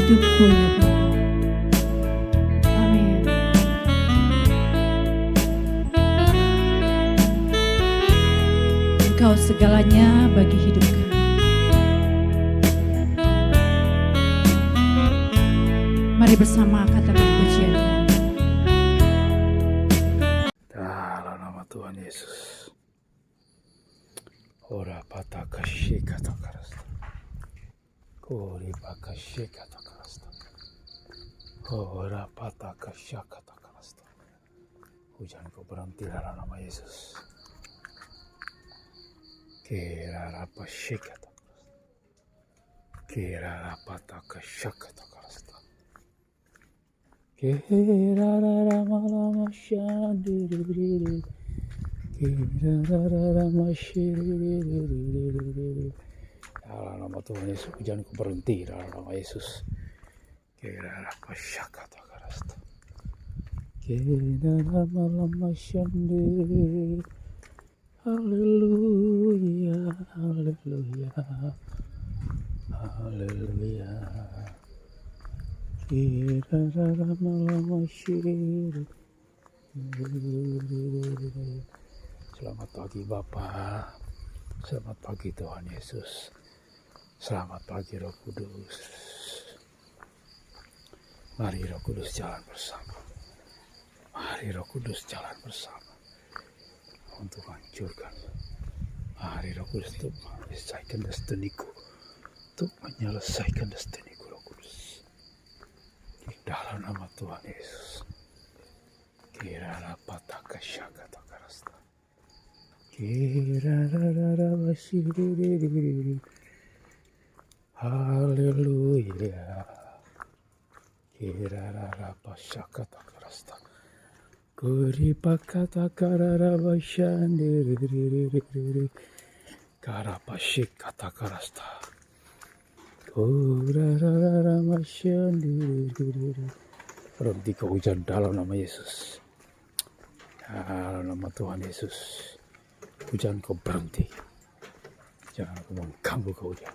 hidupku ya Bapa. Amin. Engkau segalanya bagi hidup kami. Mari bersama katakan pujian. Dalam nama Tuhan Yesus. Ora patakashi katakarasta. Kori pakashi katakarasta. Ora patakasha katakarasta. Hujanku berhenti dalam nama Yesus. Kera pashi katakarasta. Kera patakasha katakarasta. Kera lama shandiri. Dalam nama Tuhan Yesus, hujanku berhenti dalam nama Yesus. Kira apa syakata karasta. Kira lama shandiri. Haleluya, haleluya, haleluya. Kira lama shandiri. Selamat pagi Bapa, selamat pagi Tuhan Yesus, selamat pagi Roh Kudus. Mari Roh Kudus jalan bersama, mari Roh Kudus jalan bersama untuk hancurkan. Mari Roh Kudus untuk menyelesaikan destiniku, untuk menyelesaikan destiniku Roh Kudus. Di dalam nama Tuhan Yesus. Kira pataka syaka takarasta. Kira basiri. Haleluya. Kira pasaka takarasta. Kuri pakata karara bashandiri. Kara pasika takarasta. Kura bashandiri. Berhenti ke hujan dalam nama Yesus. Dalam nama Tuhan Yesus, hujan kau berhenti. Jangan kau mengganggu ke hujan.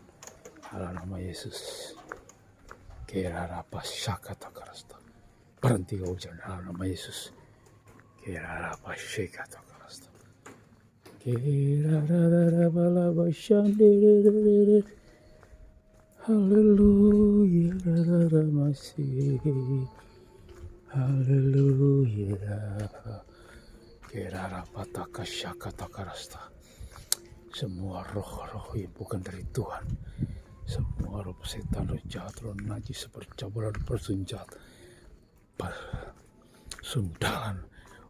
Dalam nama Yesus. Kira apa syaka takarasta. Berhenti ke hujan dalam nama Yesus. Kira apa syaka takarasta. Kira balaba shandiri. Haleluya masih. Haleluya. Kira pataka syaka takarasta. Semua roh-roh yang bukan dari Tuhan, semua roh setan, roh jahat, roh najis, percabulan, bersenjata, sundalan,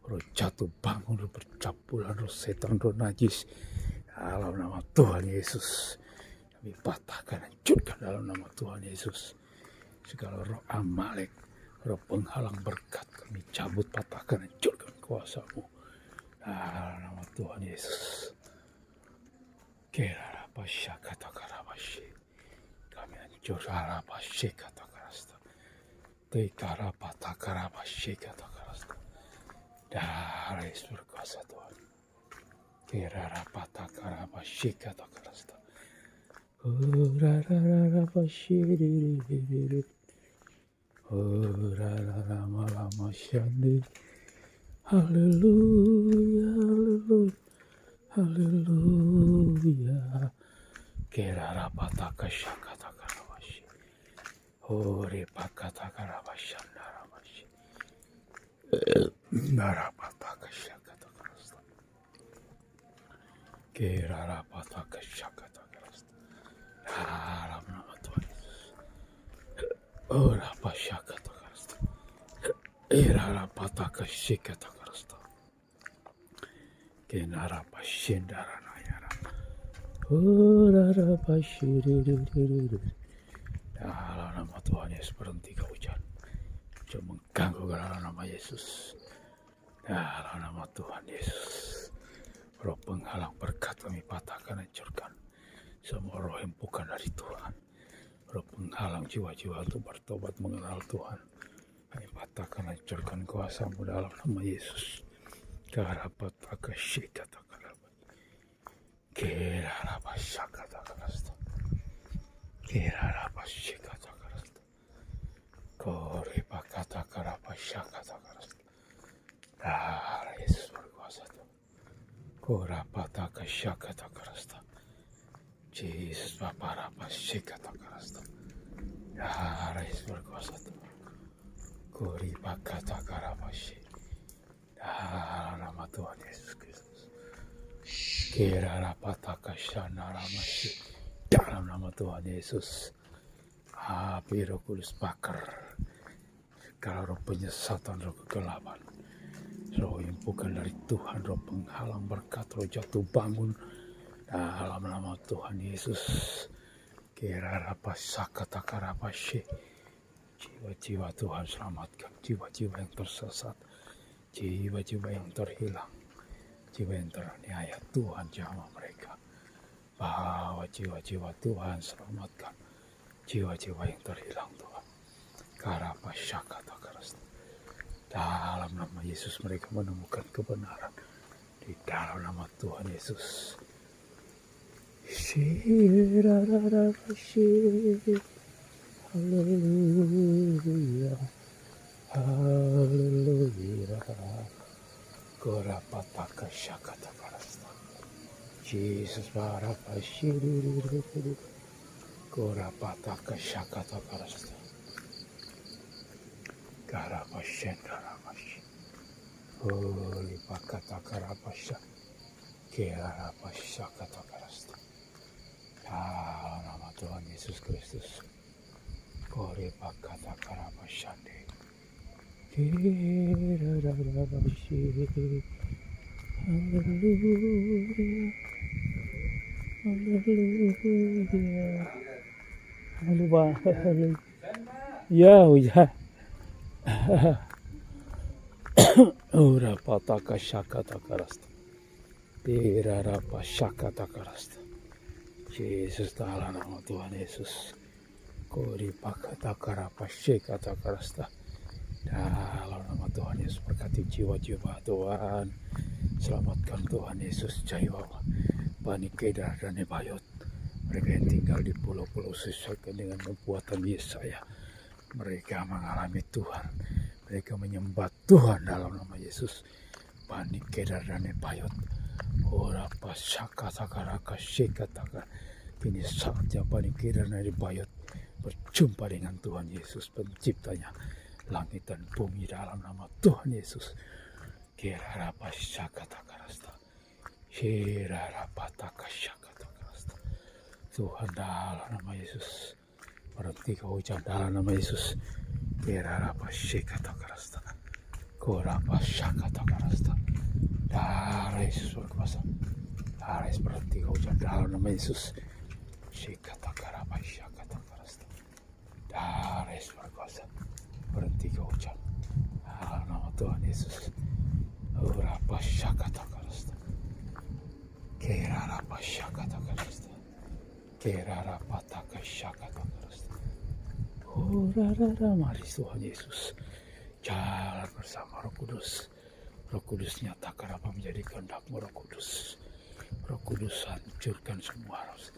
roh jatuh bangun, roh percabulan, roh setan, roh najis. Dalam nama Tuhan Yesus, kami patahkan, hancurkan dalam nama Tuhan Yesus. Segala roh Amalek, roh penghalang berkat, kami cabut, patahkan, hancurkan kuasa-Mu. Dalam nama Tuhan Yesus. Kira apa syaka takarabashi. Kami hancurkan apa syaka takarasta. Tekara patakarabashi katakarasta. Darah Yesus berkuasa Tuhan. Kira apa takarabashi katakarasta. Urararabashi diri. Urararama syandi. Haleluya, haleluya, haleluya. Kera pataka syaka takarabashi. Ore pakata karabashi narabashi. Narapataka syaka takarasta. Kera pataka syaka takarasta. Dalam nama Tuhan Yesus. Ora pasyaka takarasta. Era pataka syaka takarasta. Kenara pashendara nayara. Ora pashiri. Dalam nama Tuhan Yesus berhenti ke hujan. Jangan mengganggu dalam nama Yesus. Dalam nama Tuhan Yesus. Roh penghalang berkat kami patahkan, hancurkan. Semua roh yang bukan dari Tuhan. Roh penghalang jiwa-jiwa untuk bertobat mengenal Tuhan. Kami patahkan, hancurkan kuasa-Mu dalam nama Yesus. Karapataka shikata karaba. Keraraba shakata karasta. Keraraba shikata karasta. Koripa kata karapa syakata karasta. Darah Yesus berkuasa Tuhan. Korapa taka syakata karasta. Yesus baparapa syakata karasta. Darah Yesus berkuasa Tuhan. Koripa kata karapa syakata. Dalam nama Tuhan Yesus Kristus. Kira rapataka shana ramashi. Dalam nama Tuhan Yesus. Api Roh Kudus bakar. Kalau roh penyesatan, roh kegelapan. Roh yang bukan dari Tuhan, roh penghalang berkat, roh jatuh bangun. Dalam nama Tuhan Yesus. Kira rapasakataka rapashi. Jiwa-jiwa Tuhan selamatkan. Jiwa-jiwa yang tersesat. Jiwa-jiwa yang terhilang, jiwa yang teraniaya, Tuhan jamah mereka. Bawa jiwa-jiwa Tuhan selamatkan, jiwa-jiwa yang terhilang Tuhan. Karapa syakata karasta. Dalam nama Yesus mereka menemukan kebenaran. Di dalam nama Tuhan Yesus. Haleluya. Haleluya. Korapataka syakata karasta. Jesus barapa shiriru. Korapataka syakata karasta. Karapa shendaramashi. Holy pakata karapasha. Kerapa syakata karasta. Dalam nama Tuhan Yesus Kristus. Korapakata karapashande. Haleluya, haleluya, haleluya, ya udah, ora pataka syakata karasta, tira apa syakata karasta, Yesus dalam nama Tuhan Yesus, kori pakata karapa syakata karasta. Dalam nama Tuhan Yesus berkati jiwa-jiwa Tuhan. Selamatkan Tuhan Yesus jiwa Bani Kedar dan Nebayot. Mereka yang tinggal di pulau-pulau sesuai dengan nubuatan Yesaya. Mereka mengalami Tuhan. Mereka menyembah Tuhan dalam nama Yesus. Bani Kedar dan Nebayot. Ora pasaka takaraka shekataka. Kini saatnya Bani Kedar dan Nebayot berjumpa dengan Tuhan Yesus penciptanya. Langit dan bumi dalam nama Tuhan Yesus. Kira apa syakata karasta. Kira apa taka syakata karasta. Tuhan dalam nama Yesus. Berhenti kau hujan dalam nama Yesus. Kira apa syakata karasta. Kira apa syakata karasta. Darah Yesus berkuasa. Darah Yesus berhenti kau hujan dalam nama Yesus. Syakata karapa syakata karasta. Darah Yesus berkuasa. Berhenti kau hujan. Dalam nama Tuhan Yesus. Urapa syakata karasta. Kera rapa syakata karasta. Kera rapa taka syakata karasta. Urarara mari Tuhan Yesus. Jalan bersama Roh Kudus. Roh Kudus nyatakan apa menjadi kehendak-Mu Roh Kudus. Roh Kudus hancurkan semua harus.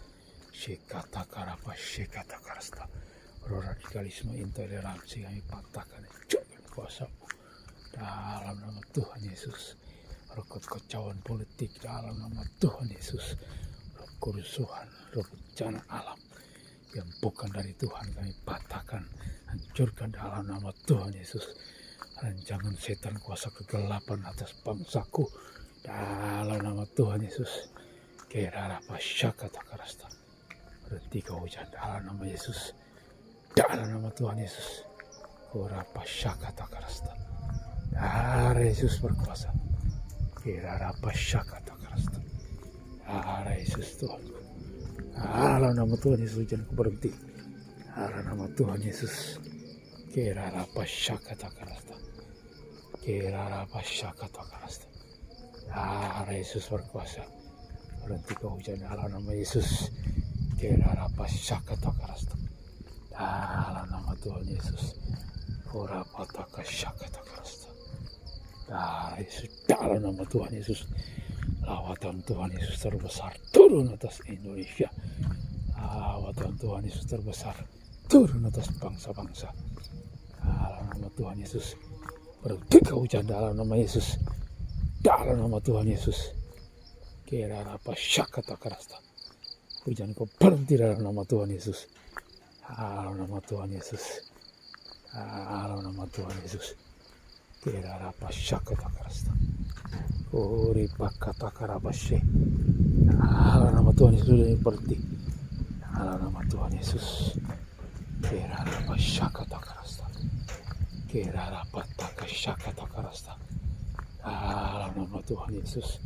Syakata karapa syakata karasta. Roh radikalisme, intoleransi kami patahkan, hancurkan kuasa-Mu dalam nama Tuhan Yesus. Roh kekacauan politik dalam nama Tuhan Yesus. Roh kerusuhan, roh bencana alam yang bukan dari Tuhan kami patahkan, hancurkan dalam nama Tuhan Yesus. Rancangan setan kuasa kegelapan atas bangsaku dalam nama Tuhan Yesus. Kira apa syakata karasta. Berhenti kau hujan dalam nama Yesus. Dalam nama Tuhan Yesus. Kurapa syakata karasta. Darah Yesus berkuasa. Kira apa syakata karasta. Darah Yesus Tuhan. Dalam nama Tuhan Yesus hujan berhenti. Dalam nama Tuhan Yesus. Kira apa syakata karasta. Kira apa syakata karasta. Darah Yesus berkuasa. Berhenti kau hujan dalam nama Yesus. Kira apa syakata karasta. Dalam nama Tuhan Yesus. Kurapataka syakata karasta. Darah Yesus. Dalam nama Tuhan Yesus. Lawatan Tuhan Yesus terbesar turun atas Indonesia. Lawatan Tuhan Yesus terbesar turun atas bangsa-bangsa. Tuhan Yesus. Berhenti kau hujan dalam nama Yesus. Dalam nama Tuhan Yesus. Kira apa syakata karasta. Hujan kau berhenti dalam nama Tuhan Yesus. Dalam nama Tuhan Yesus. Dalam nama Tuhan Yesus. Kira apa syakata karasta. Kori pakata karabashe. Dalam nama Tuhan Yesus berhenti. Dalam nama Tuhan Yesus. Kira apa syakata karasta. Kira apa taka syakata karasta. Dalam nama Tuhan Yesus.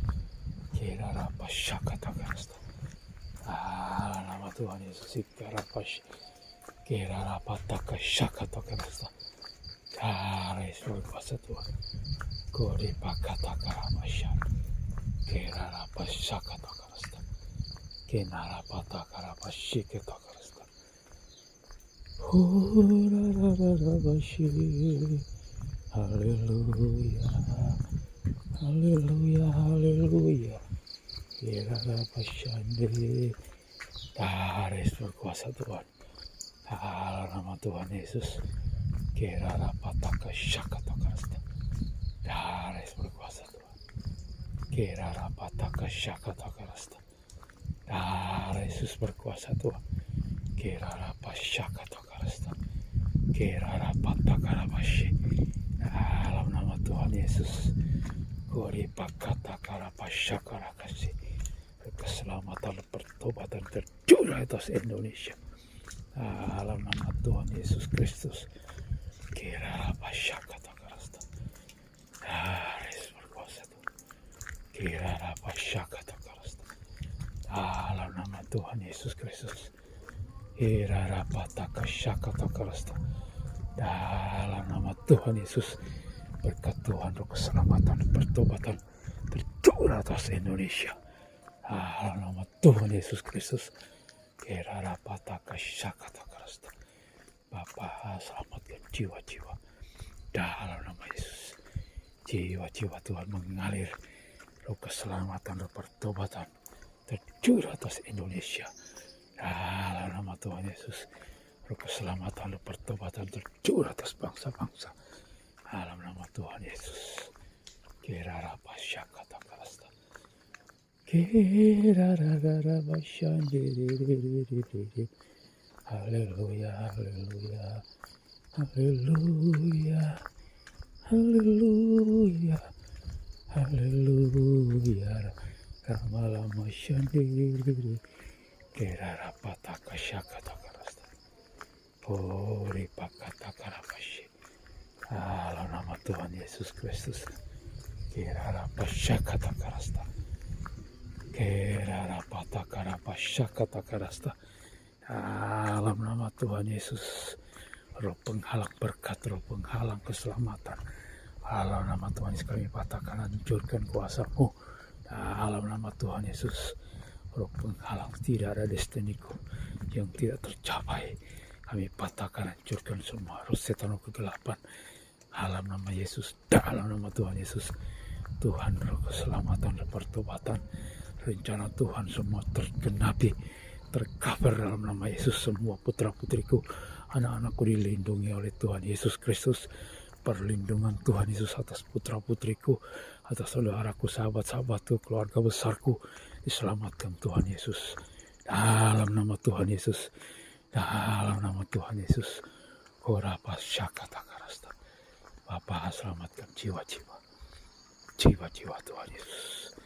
Kira apa syakata karasta. Dalam nama Tuhan Yesus. Kira apa taka syakata karasta. Darah Yesus berkuasa Tuhan. Kori pakata karabashan. Kira apa syakata karasta. Kira apa taka rabashi kita karasta. Haleluya, haleluya, haleluya. Kira apa syande. Darah Yesus berkuasa Tuhan. Dalam nama Tuhan Yesus. Kira apa taka syakata karasta. Darah Yesus berkuasa Tuhan. Kira apa taka syakata karasta. Darah Yesus berkuasa Tuhan. Kira apa syakata karasta. Kira apa taka rabashi. Dalam nama Tuhan Yesus. Kori pakata karapa syakara kasih. Keselamatan pertobatan tercurah atas Indonesia. Dalam nama Tuhan Yesus Kristus. Kira apa syakata karasta. Yesus berkuasa Tuhan. Kira apa syakata karasta. Dalam nama Tuhan Yesus Kristus. Kira apa taka syakata karasta. Dalam nama Tuhan Yesus. Berkat Tuhan roh keselamatan pertobatan tercurah atas Indonesia. Dalam nama Tuhan Yesus Kristus. Kira apa taka syakata karasta. Bapa, selamatkan jiwa-jiwa dalam nama Yesus. Jiwa-jiwa Tuhan mengalir roh keselamatan, roh pertobatan tercurah atas Indonesia. Dalam nama Tuhan Yesus. Roh keselamatan, roh pertobatan tercurah atas bangsa-bangsa. Dalam nama Tuhan Yesus. Kira apa syakata karasta. Kira apa syandiri. Haleluya, haleluya, haleluya, haleluya, haleluya. Ramalama syandiri. Kira apa taka syakata karasta. Pori pakata karabashi. Dalam nama Tuhan Yesus Kristus. Kira apa syakata karasta. Kira apa taka rabashi kata karasta. Dalam nama Tuhan Yesus. Roh penghalang berkat, roh penghalang keselamatan. Dalam nama Tuhan Yesus kami patahkan, hancurkan kuasa-Mu. Dalam nama Tuhan Yesus. Roh penghalang, tidak ada destiniku yang tidak tercapai. Kami patahkan, hancurkan semua roh setan, roh kegelapan. Dalam nama Yesus. Dalam nama Tuhan Yesus. Tuhan roh keselamatan, roh pertobatan. Rencana Tuhan semua tergenapi, tercover dalam nama Yesus. Semua putra-putriku, anak-anakku dilindungi oleh Tuhan Yesus Kristus. Perlindungan Tuhan Yesus atas putra-putriku, atas saudaraku, sahabat-sahabatku, keluarga besarku, diselamatkan Tuhan Yesus. Dalam nama Tuhan Yesus. Dalam nama Tuhan Yesus. Korapa syakata karasta. Bapa, selamatkan jiwa-jiwa. Jiwa-jiwa Tuhan Yesus.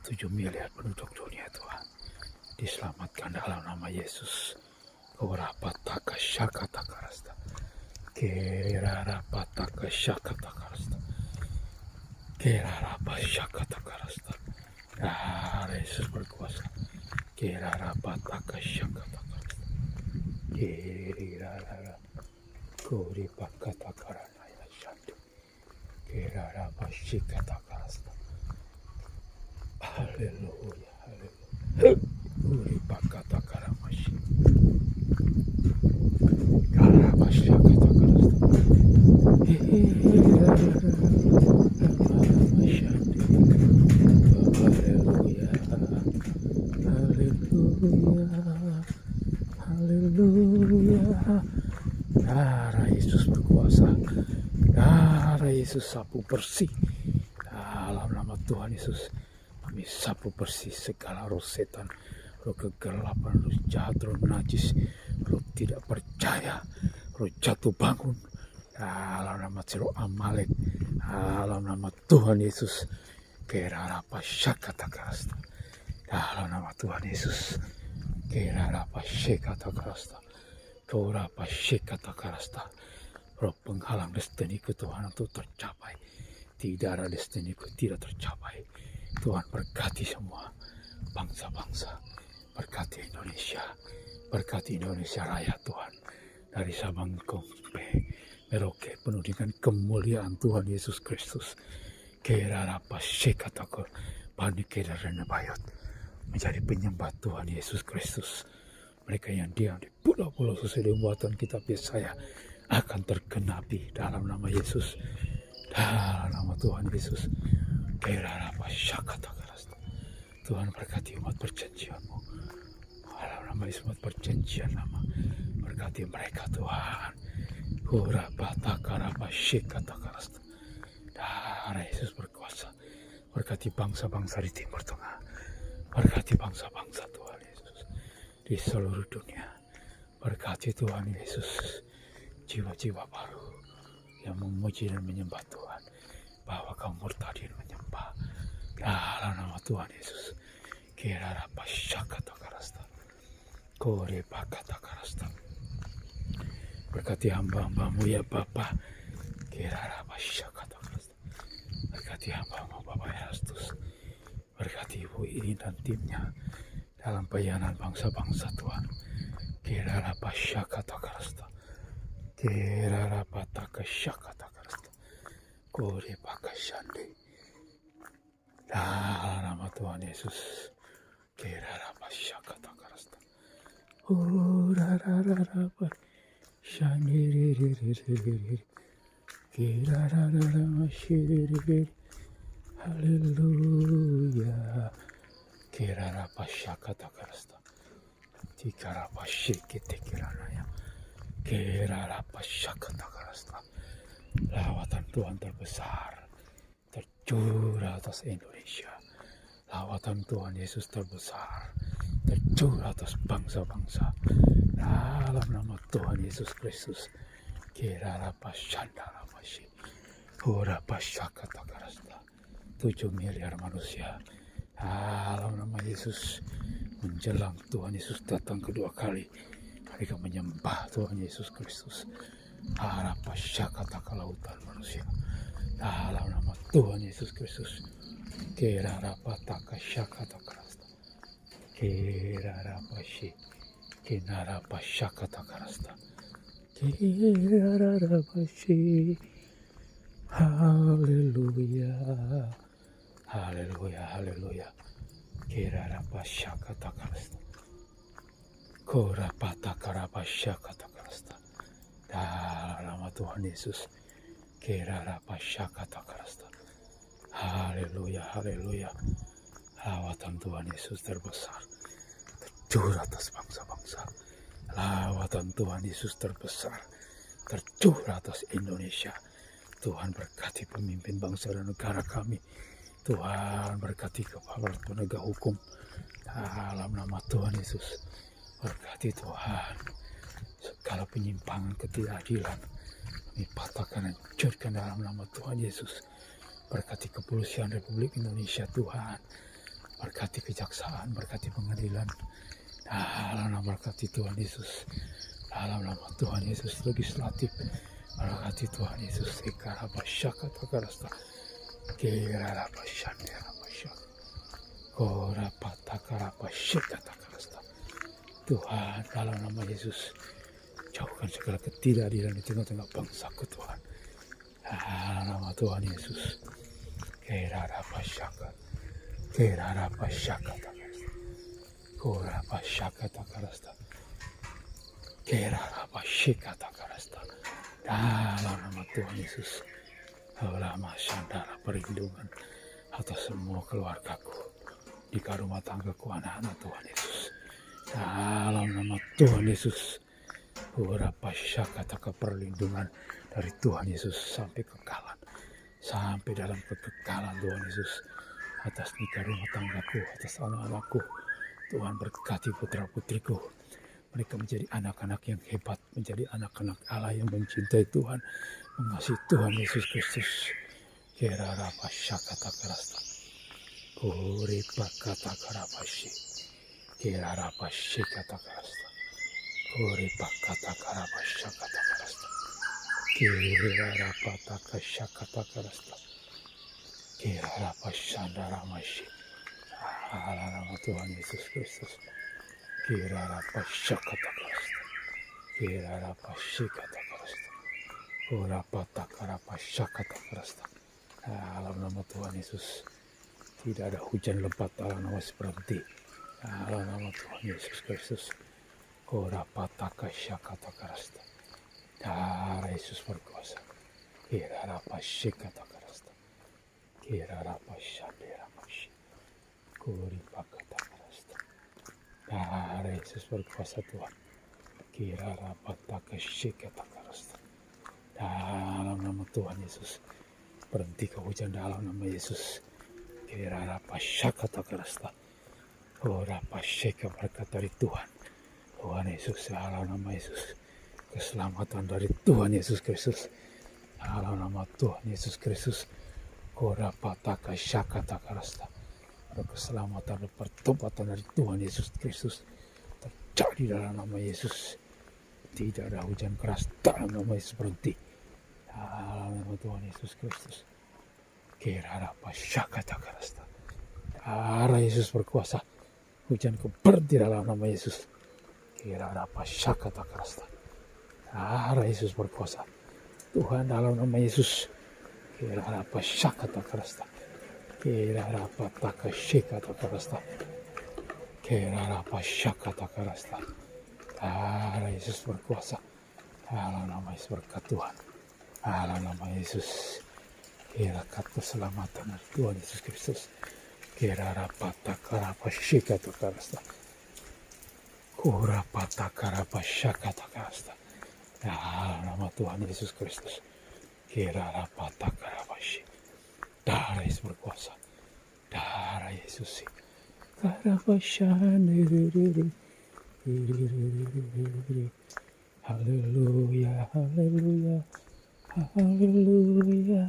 7 miliar penduduk dunia Tuhan. Diselamatkan dalam nama Yesus. Korapa taka syakata karasta. Kerarapa taka syakata karasta. Kerarapa syakata karasta. Yesus berkuasa. Kerarapa taka syakata karasta. Kerarara. Kori pakata karana ya shanti. Kerarapa syakata karasta. Haleluya, haleluya. Kori pakata karamashi. Karabasha kata karasta. Haleluya, haleluya, haleluya. Darah Yesus berkuasa. Yesus sapu bersih. Dalam nama Tuhan Yesus kami sapu bersih segala roh setan, roh kegelapan, roh jahat, roh najis, roh tidak percaya, roh jatuh bangun. Dalam nama roh Amalek, dalam nama Tuhan Yesus, kerarapa syakata karasta. Dalam nama Tuhan Yesus, kerarapa syakata karasta, kerarapa syakata karasta. Roh penghalang destiniku Tuhan untuk tercapai, tidak ada destiniku tidak tercapai. Tuhan berkati semua bangsa-bangsa, berkati Indonesia Raya Tuhan, dari Sabang sampai Merauke penuh dengan kemuliaan Tuhan Yesus Kristus. Kerarapa syekatakor panikeraran bayot menjadi penyembah Tuhan Yesus Kristus. Mereka yang diam di pulau-pulau sesuai buatan kitab Yesaya akan tergenapi dalam nama Yesus, dalam nama Tuhan Yesus. Kerarapa syakatakarasta. Tuhan berkati umat perjanjian-Mu, dalam nama Yesus, umat perjanjian lama. Berkati mereka Tuhan. Hurapa takarapa syakatakarasta. Darah Yesus berkuasa. Berkati bangsa-bangsa di Timur Tengah. Berkati bangsa-bangsa Tuhan Yesus di seluruh dunia. Berkati Tuhan Yesus jiwa-jiwa baru yang memuji dan menyembah Tuhan, bahwa kaum murtadin menyembah dalam nama Tuhan Yesus. Kerarapa syakatakarasta, kore pakatakarasta. Berkati hamba-hambamu ya Bapa. Kerarapa syakatakarasta. Berkati hamba-hambamu Bapak Erastus. Berkati Ibu Irin dan timnya dalam pelayanan bangsa-bangsa Tuhan. Kerarapa syakatakarasta. Kerarapa takasyakatakarasta. Kore pakashande. Dalam nama Tuhan Yesus. Kerarapa syakatakarasta. Urarararapa shandiririririri. Kerarararama shiriririri. Haleluya. Kerarapa syakatakarasta. Tikarapa syikitikiranaya. Kerarapa syakatakarasta. Lawatan Tuhan terbesar tercurah atas Indonesia. Lawatan Tuhan Yesus terbesar tercurah atas bangsa-bangsa. Dalam nama Tuhan Yesus Kristus. Kerarapa shandarapa shi. Urapa syakatakarasta. 7 miliar manusia. Dalam nama Yesus, menjelang Tuhan Yesus datang kedua kali, mereka menyembah Tuhan Yesus Kristus. Harapa syakataka lautan manusia. Dalam nama Tuhan Yesus Kristus. Kerarapa taka syakatakarasta. Kerarapa shi. Kenarapa syakatakarasta. Kerarapa shi. Haleluya. Haleluya, haleluya. Kerarapa syakatakarasta. Korapata karapa syakatakarasta. Dalam nama Tuhan Yesus. Kerarapa syakatakarasta. Haleluya, haleluya. Lawatan Tuhan Yesus terbesar tercurah atas bangsa-bangsa. Lawatan Tuhan Yesus terbesar tercurah atas Indonesia. Tuhan berkati pemimpin bangsa dan negara kami. Tuhan berkati kepala penegak hukum. Dalam nama Tuhan Yesus. Berkati Tuhan segala penyimpangan, ketidakadilan kami patahkan dan hancurkan dalam nama Tuhan Yesus. Berkati kepolisian Republik Indonesia Tuhan. Berkati kejaksaan, berkati pengadilan. Dalam nama berkati Tuhan Yesus. Dalam nama Tuhan Yesus legislatif. Berkati Tuhan Yesus. Ikarapa syakatakarasta. Kerarapa shandarapa syak. Korapa takarapa syakatakarasta. Tuhan, dalam nama Yesus, jauhkan segala ketidakadilan di tengah-tengah bangsaku Tuhan. Dalam nama Tuhan Yesus. Kerarapa syakat. Kerarapa syakatakarasta. Korapa syakatakarasta. Kerarapa syakatakarasta. Dalam nama Tuhan Yesus. Lama sandara perlindungan atas semua keluargaku, di rumah tanggaku, anak-anak Tuhan Yesus. Dalam nama Tuhan Yesus. Berapa syakataka perlindungan dari Tuhan Yesus sampai kekalan. sampai dalam kekekalan Tuhan Yesus. Atas nikah rumah tanggaku, atas anak-anakku, Tuhan berkati putra-putriku. Mereka menjadi anak-anak yang hebat, menjadi anak-anak Allah yang mencintai Tuhan, mengasihi Tuhan Yesus Kristus. Kira rapa syakata karasta, kuri pakata karapashi, kira rapa syakata karasta, kuri pakata karapashakata karasta, kira rapa taka syakata karasta, kira rapa shandara mashi. Allah nama Tuhan Yesus Kristus. Kira rapa syakata karasta, kira rapa syakata karasta, kura pataka rapa syakata karasta. Dalam nama Tuhan Yesus, tidak ada hujan lebat dalam nama berhenti. Dalam nama Tuhan Yesus Kristus, kura pataka syakata karasta. Darah Yesus berkuasa. Kira rapa syakata karasta, kira rapa shandera mashi, kuri pakata karasta. Darah Yesus berkuasa Tuhan. Kira rapa taka syakata karasta. Dalam nama Tuhan Yesus, berhenti kehujan dalam nama Yesus. Kira rapa syakata karasta. Oh rapa syaka berkat dari Tuhan. Tuhan Yesus, dalam nama Yesus. Keselamatan dari Tuhan Yesus Kristus. Dalam nama Tuhan Yesus Kristus. Oh rapa taka syakata karasta. Keselamatan dan pertobatan dari Tuhan Yesus Kristus terjadi dalam nama Yesus. Tidak ada hujan keras dalam nama Yesus, berhenti dalam nama Tuhan Yesus Kristus. Kira rapa syakata karasta. Darah Yesus berkuasa. Hujan berhenti dalam nama Yesus. Kira rapa syakata karasta. Darah Yesus berkuasa. Tuhan dalam nama Yesus. Kira rapa syakata karasta. Kira rapa taka syakata karasta. Kira rapa syakata karasta. Darah Yesus berkuasa. Dalam nama Yesus berkat Tuhan. Dalam nama Yesus. Kira kata keselamatan dari Tuhan Yesus Kristus. Kira rapa taka rapa syakata karasta. Kura pataka rapa syakata karasta. Dalam nama Tuhan Yesus Kristus. Kira rapa taka rapa syakata. Darah Yesus berkuasa. Darah Yesus. Haleluya, haleluya, haleluya,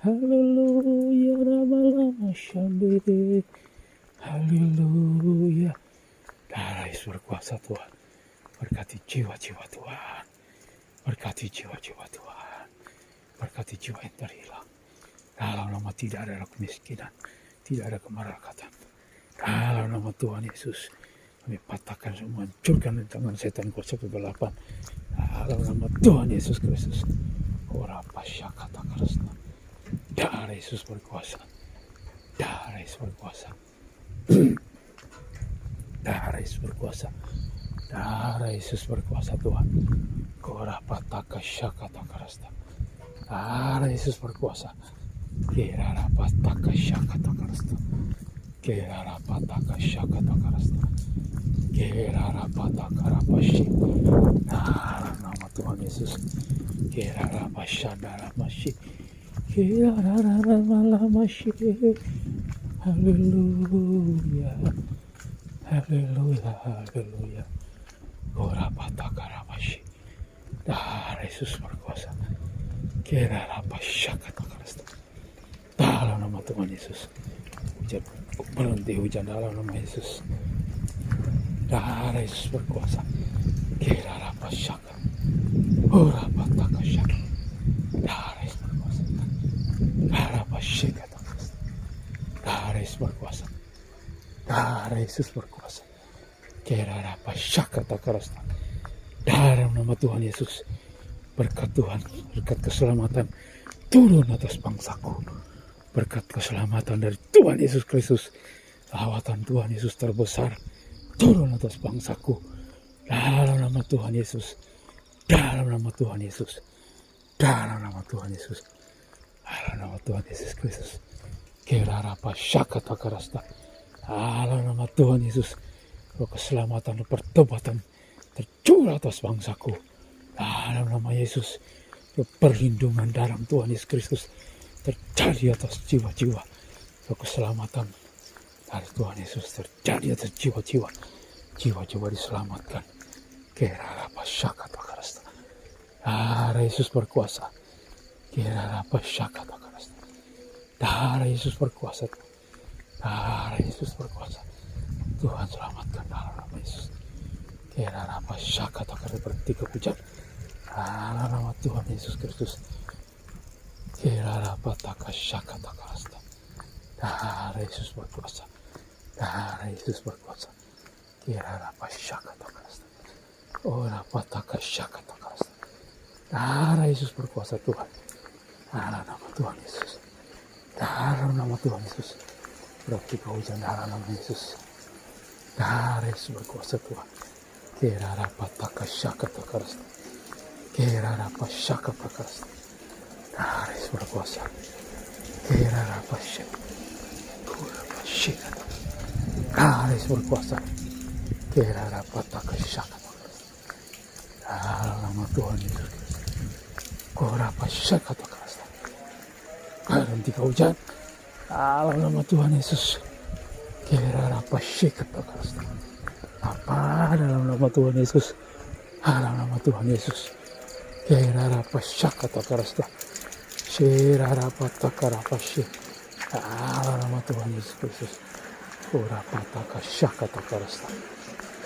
haleluya, lama-lama shandiri, haleluya. Darah Yesus berkuasa Tuhan. Berkati jiwa-jiwa Tuhan. Berkati jiwa-jiwa Tuhan. Berkati jiwa yang terhilang. Dalam nama tidak ada kemiskinan, tidak ada kemarakatan. Dalam nama Tuhan Yesus, kami patahkan semua, hancurkan tangan setan kuasa kegelapan. Dalam nama Tuhan Yesus Kristus. Ora pasyakata karasta. Darah Yesus berkuasa. Darah Yesus berkuasa. Darah Yesus berkuasa. Darah Yesus berkuasa Tuhan. Ora pataka syakata karasta. Darah Yesus berkuasa. Kira rapa taka syakata karasta. Kira rapa taka syakata karasta. Kira rapa taka rapa syik. Dalam nama Tuhan Yesus. Kira rapa syadara masyik. Kira rapa syik. Haleluya. Haleluya. Haleluya. Kira rapa taka rapa syik. Darah Yesus berkuasa. Kira rapa syakata karasta. Dalam nama Tuhan Yesus. Hujan berhenti, hujan dalam nama Yesus. Darah Yesus berkuasa. Kira rapa syaka. Oh rapa taka syaka. Darah Yesus berkuasa. Rapa syaka. Darah Yesus berkuasa. Darah Yesus berkuasa. Kira rapa syaka takarasta. Dalam nama Tuhan Yesus. Berkat Tuhan, berkat keselamatan turun atas bangsaku. Berkat keselamatan dari Tuhan Yesus Kristus. Lawatan Tuhan Yesus terbesar turun atas bangsaku. Dalam nama Tuhan Yesus. Dalam nama Tuhan Yesus. Dalam nama Tuhan Yesus. Dalam nama Tuhan Yesus Kristus. Kira rapa syaka takarasta. Dalam nama Tuhan Yesus. Roh keselamatan dan pertobatan tercurah atas bangsaku. Dalam nama Yesus. Perlindungan dalam Tuhan Yesus Kristus terjadi atas jiwa-jiwa. Keselamatan dari Tuhan Yesus terjadi atas jiwa-jiwa. Jiwa-jiwa diselamatkan. Kerarapa syakata karasta. Darah Yesus berkuasa. Kerarapa syakata karasta. Darah Yesus berkuasa. Darah Yesus berkuasa. Tuhan selamatkan dalam nama Yesus. Kerarapa syakata karasta. Berhenti hujan. Dalam nama Tuhan Yesus Kristus. Kerarapa taka syakata karasta. Darah Yesus berkuasa. Darah Yesus berkuasa. Kerarapa syakata karasta. Ora pataka syakata karasta. Darah Yesus berkuasa Tuhan. Dalam nama Tuhan Yesus. Dalam nama Tuhan Yesus. Berarti kau hujan dalam nama Yesus. Darah Yesus berkuasa Tuhan. Kerarapa taka syakata karasta. Kerarapa syakata karasta. Darah Yesus berkuasa. Kerarapa syakata. Darah Yesus berkuasa. Kerarapa taka syakata. Dalam nama Tuhan Yesus Kristus. Korapa syakata karasta. Berhenti kau hujan. Dalam nama Tuhan Yesus. Kerarapa syakata karasta. Apa dalam nama Tuhan Yesus. Dalam nama Tuhan Yesus. Kerarapa syakata karasta. Shirarapa takarapa syik. Dalam nama Tuhan Yesus Kristus. Korapa taka syakata karasta.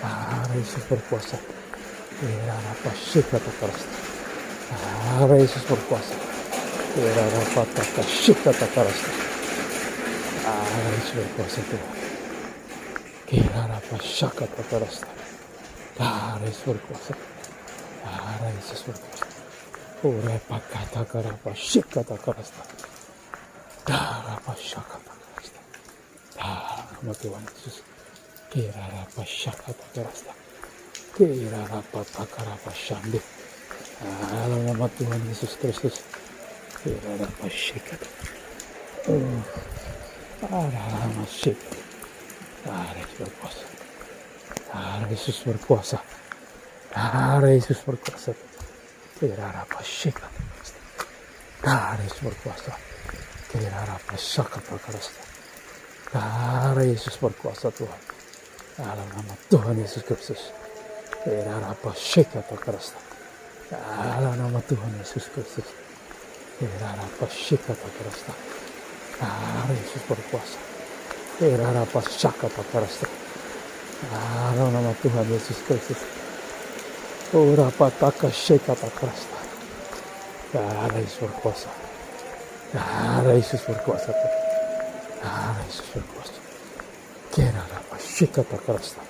Darah Yesus berkuasa. Kerarapa syakata karasta. Darah Yesus berkuasa. Kerarapa taka syakata karasta. Darah Yesus berkuasa Tuhan. Kerarapa syakata karasta. Darah Yesus berkuasa. Darah Yesus berkuasa. Orepa kata karapa syakata karasta. Darapa syakata karasta. Dalam Tuhan Yesus. Kerarapa syakata karasta. Kerarapa takarapa syande. Dalam nama Tuhan Yesus Kristus. Kerarapa syakata. Dalam syakata. Darah Yesus berkuasa. Darah Yesus berkuasa. Darah Yesus berkuasa. Kerarapa syakata. Darah Yesus berkuasa. Kerarapa syakata karasta. Darah Yesus berkuasa Tuhan. Dalam nama Tuhan Yesus Kristus. Kerarapa syakata karasta. Dalam nama Tuhan Yesus Kristus. Kerarapa syakata karasta. Darah Yesus berkuasa. Kerarapa syakata karasta. Dalam nama Tuhan Yesus Kristus. Orapa taka syakata karasta. Darah Yesus berkuasa. Darah Yesus berkuasa. Darah Yesus berkuasa. Kerarapa syakata karasta.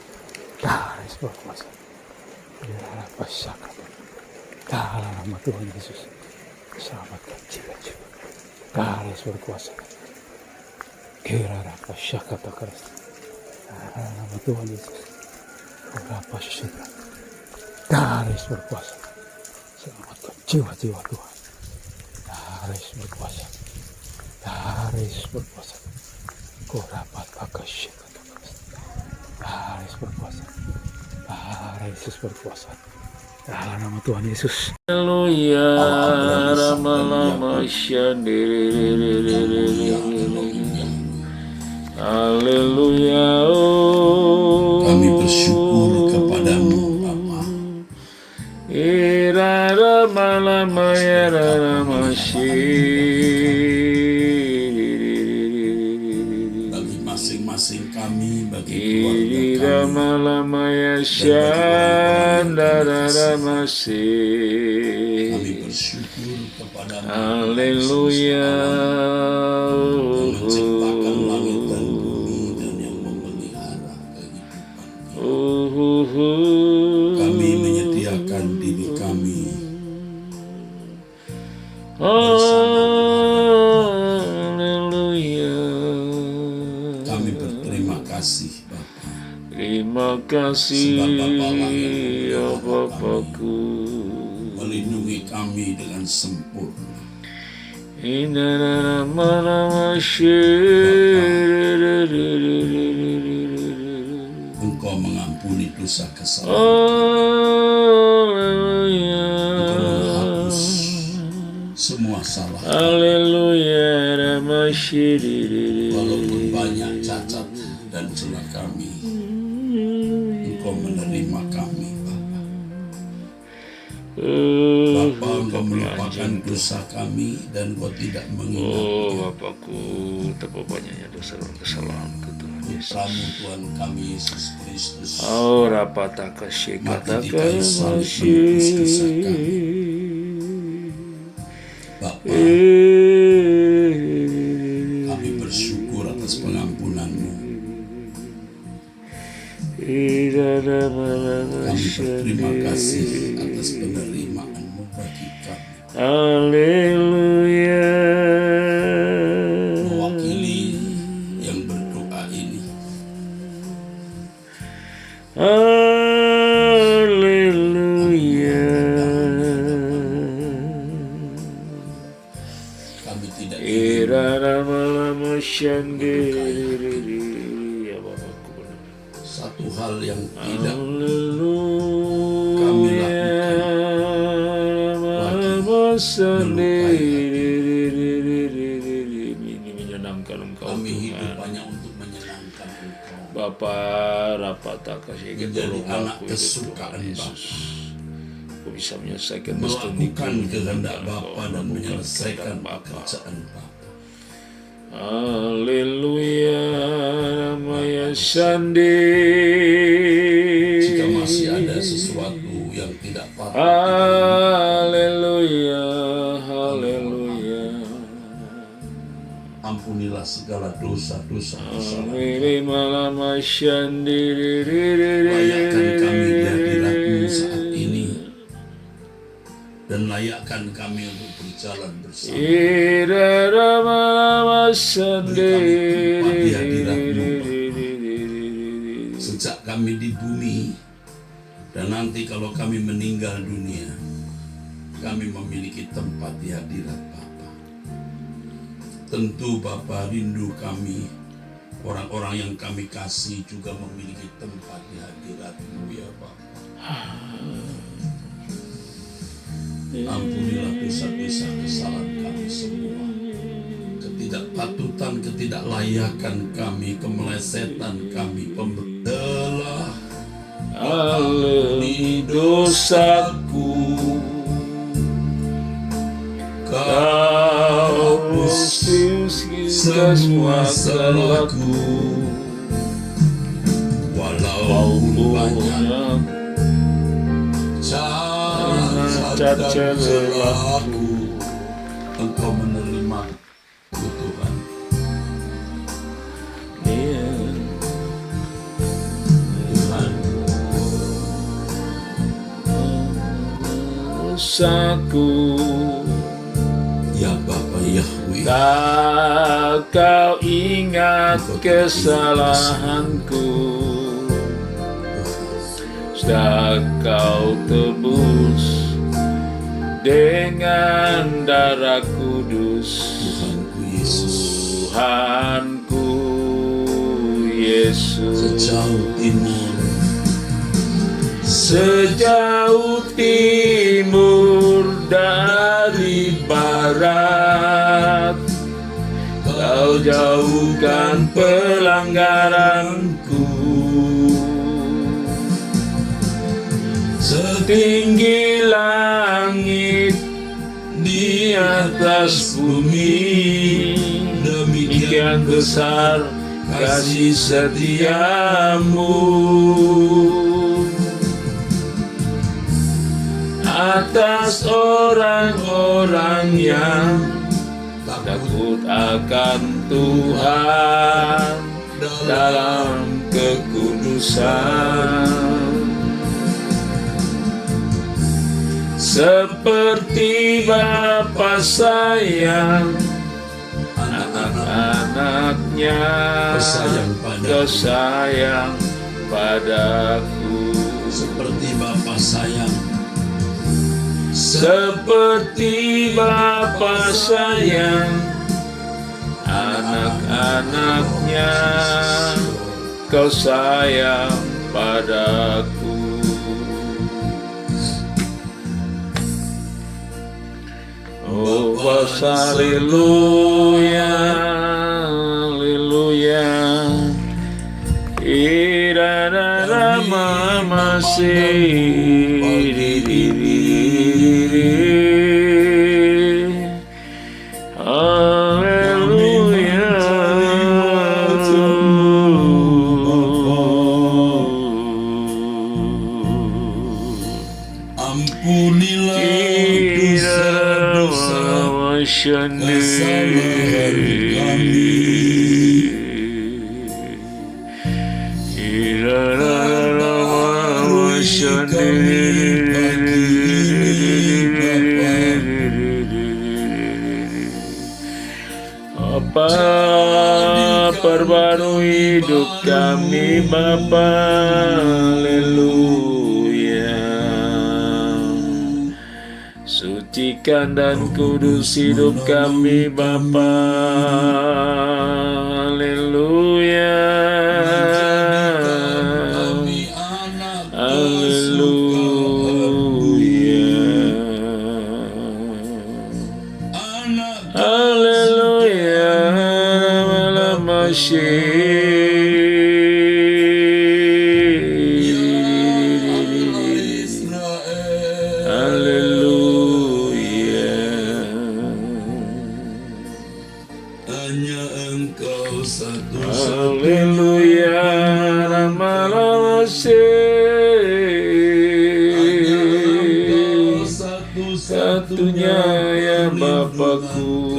Darah Yesus berkuasa. Kerarapa syakata. Dalam nama Tuhan Yesus. Selamatkan jiwa-jiwa. Darah Yesus berkuasa. Kerarapa syakata karasta. Dalam nama Tuhan Yesus. Kerarapa syakata. Darah Yesus berkuasa. Selamatkan jiwa-jiwa Tuhan. Darah Yesus berkuasa. Darah Yesus berkuasa. Korapa taka syakata karasta. Darah Yesus berkuasa. Darah Yesus berkuasa. Dalam nama Tuhan Yesus. Haleluya. Rama-lama syandere. Haleluya. Kami bersyukur kepadamu Bapa. Rama-lama ya rama Bagi masing-masing kami, bagi keluarga kami, Rama-lama kami bersyukur kepadamu. Haleluya. Yang menciptakan langit dan bumi dan yang memelihara kehidupan. Kami menyediakan diri kami Haleluya. Kami berterima kasih Bapa. Terima kasih ya Bapakku. Melindungi kami dengan sempurna. Engkau mengampuni dosa kesalahan. Engkau menghapus semua salah. Haleluya, Ramasyidiri. Walaupun banyak cacat dan celah kami, Engkau menerima kami, Bapa. Engkau melupakan dosa kami dan Engkau tidak mengingat Bapakku, betapa banyaknya dosa dan kesalahanku Tuhan Yesus. Putramu Tuhan kami Yesus Kristus. Rapataka Mati di kayu salib menebus dosa kami. Bapa, kami bersyukur atas pengampunan-Mu. Kami berterima kasih atas penerimaan-Mu bagi kami. Haleluya. Mewakili yang berdoa ini, Haleluya. kami tidak ingin Ya Bapakku benar. satu hal yang tidak Ini menyenangkan Engkau kami hidup Tuhan. hanya untuk menyenangkan Engkau, Bapa, rapataka menjadi anak kesukaan Bapa, Aku bisa menyelesaikan melakukan kehendak Bapa dan menyelesaikan pekerjaan Bapa. Haleluya, Maya Sandi. Jika masih ada sesuatu yang tidak patut, Haleluya, haleluya. ampunilah segala dosa-dosa kesalahan. Layakkan kami di hadirat-Mu saat ini, dan layakkan kami untuk berjalan bersama. Beri kami tempat di hadirat-Mu, sejak kami di bumi, dan nanti kalau kami meninggal dunia, kami memiliki tempat di hadirat Bapa. Tentu Bapa, rindu kami, orang-orang yang kami kasih juga memiliki tempat di hadirat-Mu ya Bapa. Ampunilah dosa-dosa kesalahan kami semua, ketidakpatutan, ketidaklayakan kami, kemelesetan kami, pembelah. Ampuni dosaku, Kau hapus semua salahku, walaupun banyak cacat dan celahku, Engkau menerima Tuhan. Tuhan, dosaku, ya Bapa Yahweh, tak Kau ingat kesalahanku, sudah Kau tebus dengan darah kudus. Tuhanku Yesus, Tuhanku Yesus, sejauh timur dari barat, Kau jauhkan pelanggaranku. Setinggi langit di atas bumi, demikian besar kasih setiamu atas orang-orang yang takut akan Tuhan dalam kekudusan. Seperti Bapa sayang anak-anaknya, Kau sayang padaku. seperti Bapa sayang, seperti Bapa sayang anak-anaknya, Kau sayang padaku. Oh kuasa. Haleluya, haleluya. Irara haleluya. Ampunilah dosa-dosa kesalahan kami. Perbarui hidup kami Bapa. Haleluya. Sucikan dan kudus hidup kami Bapa. Haleluya. Haleluya. Haleluya. Hanya Engkau satu-satunya. Haleluya. Satunya ya Bapakku.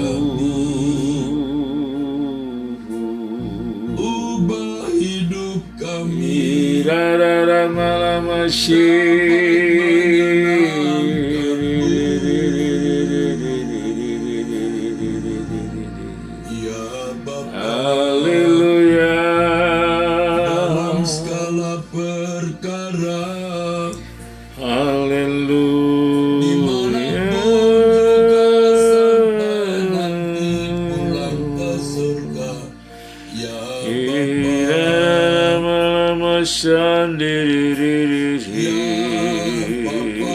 Ubah hidup kami. Rara malam Ya Bapa. Haleluya. Dalam segala perkara. Haleluya. Sampai nanti pulang ke surga. Ya Bapa.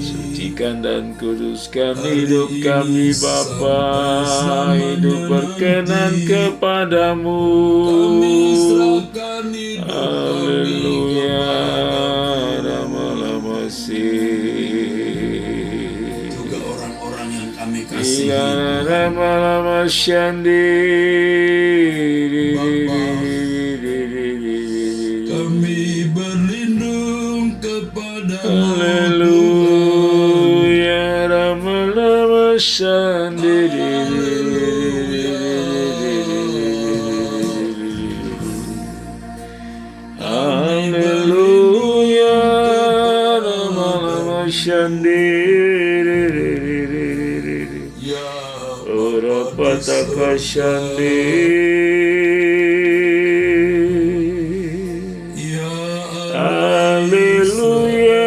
Sucikan dan kuduskan hidup kami Bapa, hidup berkenan kepadamu. Haleluya. Juga orang-orang yang kami kasihi. Kami berlindung kepadamu. Haleluya. Haleluya. Ya Ora pataka shande. Ya Haleluya.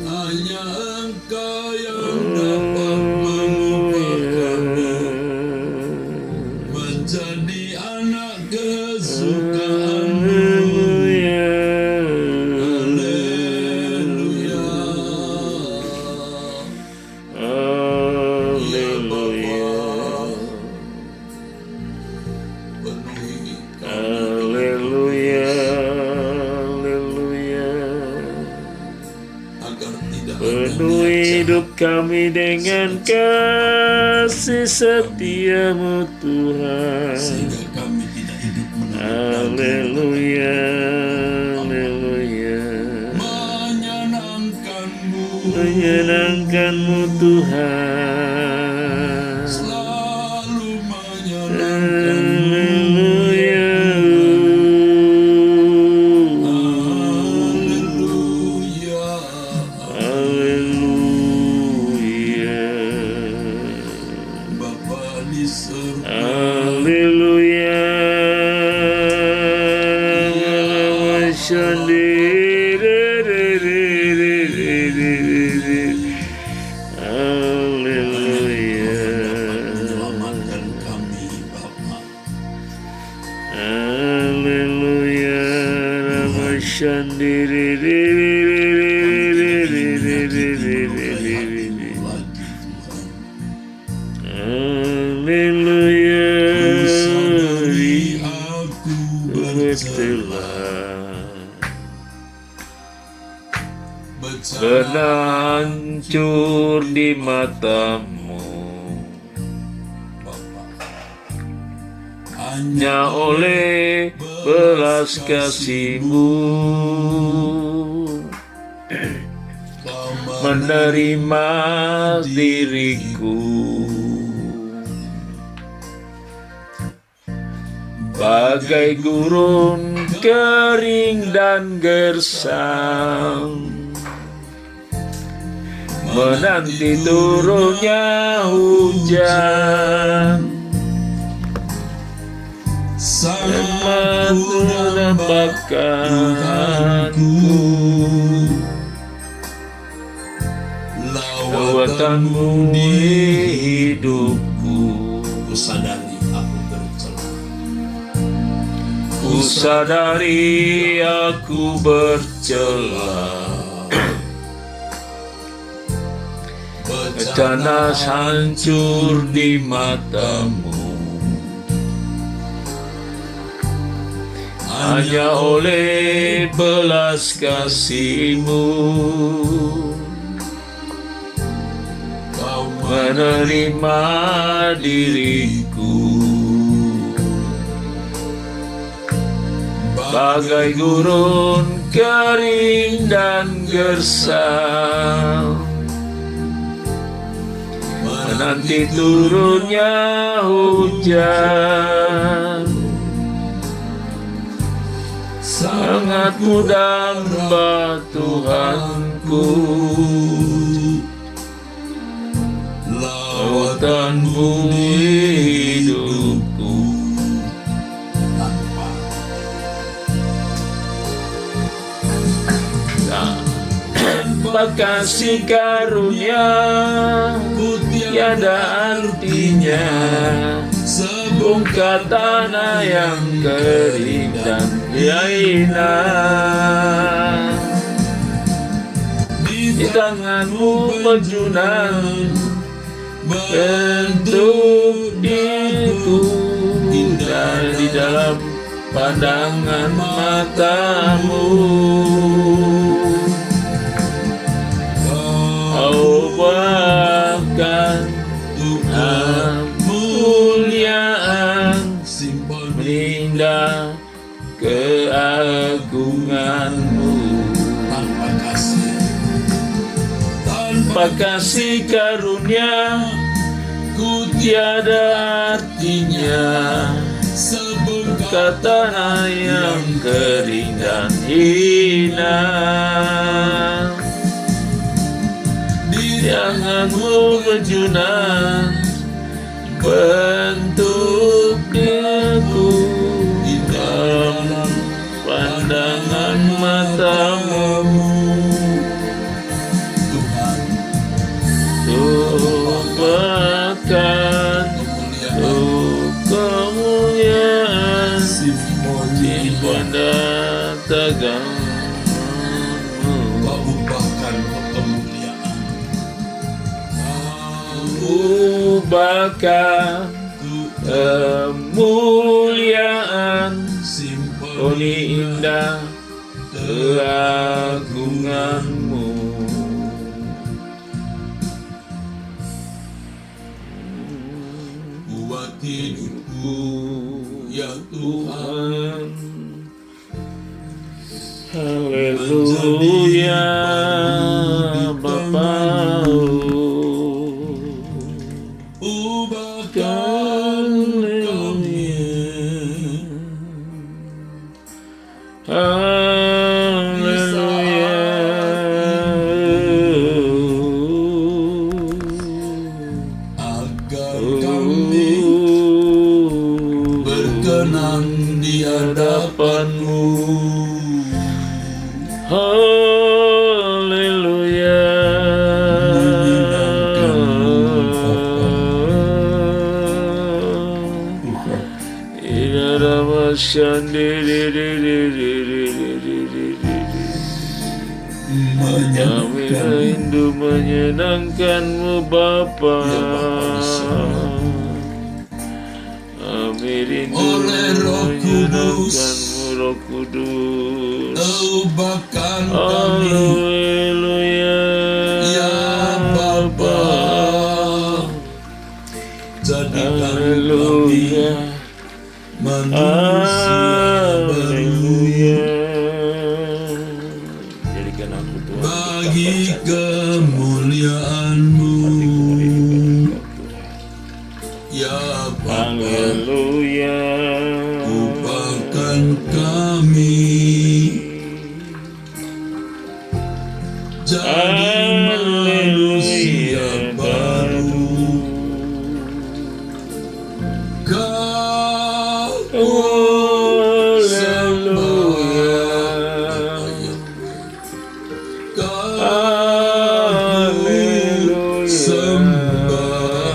hanya Engkau yang dapat mengubah kami menjadi anak kesukaanmu. Penuhi hidup kami dengan kasih setiamu Tuhan. Sehingga kami tidak hidup Haleluya, haleluya. Menyenangkanmu Tuhan. Selalu menyenangkanmu. Haleluya. Haleluya. Bapa di surga. Haleluya. Haleluya. Ramashandiri. Haleluya. Benar hancur di matamu, hanya oleh belas kasih-Mu menerima diriku bagai gurun kering dan gersang, menanti turunnya hujan. Sangat menampakkanku lawatan-Mu di hidupku. Ku sadari aku bercela. Ku sadari aku bercela. Ganas hancur di mata-Mu, hanya oleh belas kasih-Mu Kau menerima diriku bagai gurun kering dan gersang, menanti turunnya hujan. Sangat mudah hamba Tuhanku, lawatan-Mu hidupku. Tanpa kasih karunia tiada artinya, sebongkar tanah yang kering dan hina. Di tangan-Mu pejunan bentuk diriku, indah di dalam pandangan mata-Mu. Kau bahkan kemuliaan menindak keagungan-Mu. Tanpa kasih karunia ku tiada artinya, sebongkar tanah yang kering dan hina. Tangan-Mu pejunan bentuk diriku, dalam pandangan mata-Mu. Tumpahkan kemuliaan simpan dagangan-Mu. Ubahkan kemuliaan simfoni indah keagungan-Mu. Buat hidupku ya Tuhan, haleluya Bapa. di hadapan-Mu. Haleluya. Tidak ada Kami rindu menyenangkan-Mu Bapa. Kami rindu Oleh Roh Kudus, menyenangkan-Mu Roh Kudus. ubahkan kami Haleluya. ya Bapa. Jadikan kami Haleluya. manusia baru Haleluya. Jadikan aku Tuhan bagi kemuliaan-Mu ya Bapa. Haleluya. Ubahkan kami jadi manusia baru. Kau sembah, kau sembah,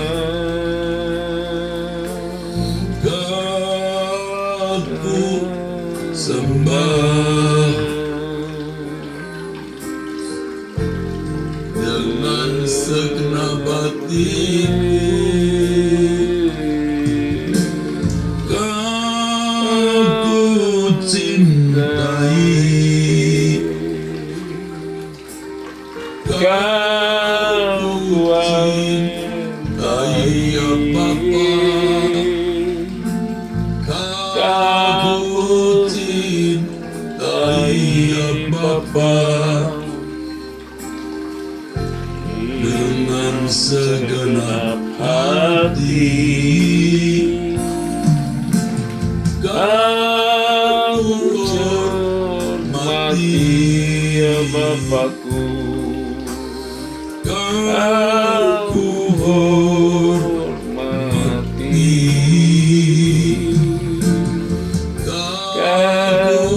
kau sembah dengan segenap hatiku. Kau cintai, kau cintai ya Bapa. Kau cintai ya Bapa. Dengan segenap hati kau hormati ya Bapakku. kau hormati kau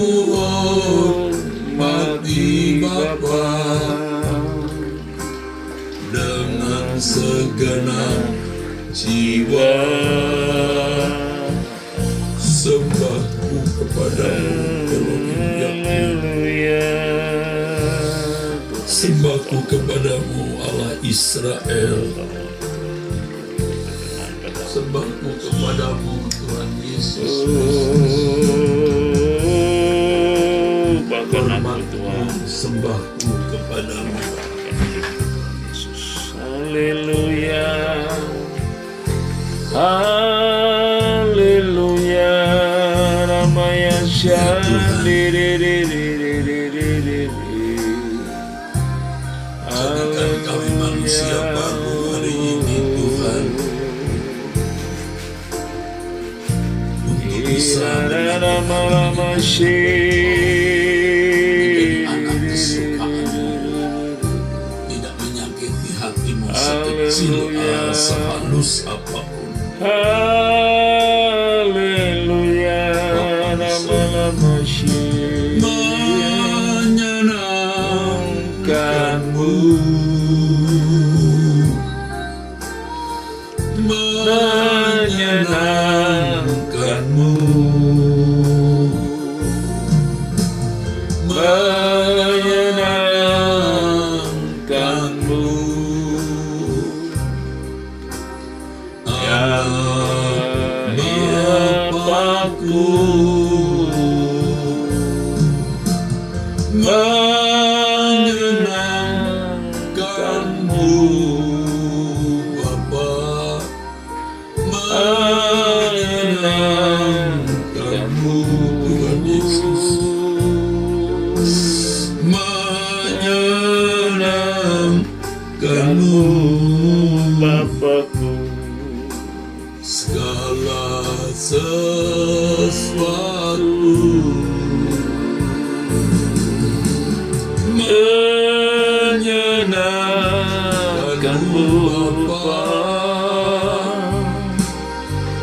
hormati Bapa. Dengan segenap jiwa sembahku kepadamu Elohim Yahweh. Sembahku kepadamu Allah Israel. Sembahku kepadamu Tuhan Yesus. Bahkan aku Tuhan. Hormatku, sembahku kepadamu. Haleluya. Haleluya. Ramaya Jadikan kami manusia baru hari ini Tuhan, untuk bisa menjadi anak kesukaanmu, tidak menyakiti hatimu sekecil sehalus apapun. Haleluya. Menyenangkanmu, menyenangkanmu, menyenangkanmu ya Bapakku. Menyenangkanmu Bapa, menyenangkanmu Tuhan Yesus, menyenangkanmu Bapakku. segala sesuatu. Menyenangkanmu Bapa,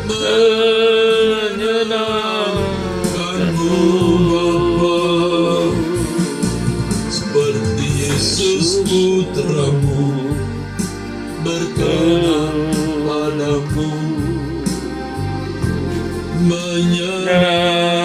menyenangkanmu Bapa, seperti Yesus putramu berkenan padamu. Menyenangkanmu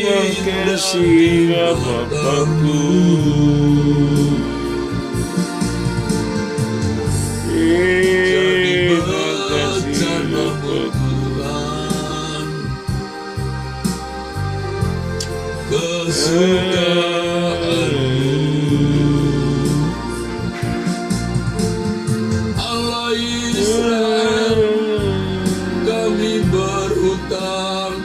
kasih Bapakku. Terima kasih Bapakku. Allah Israel, kami berhutang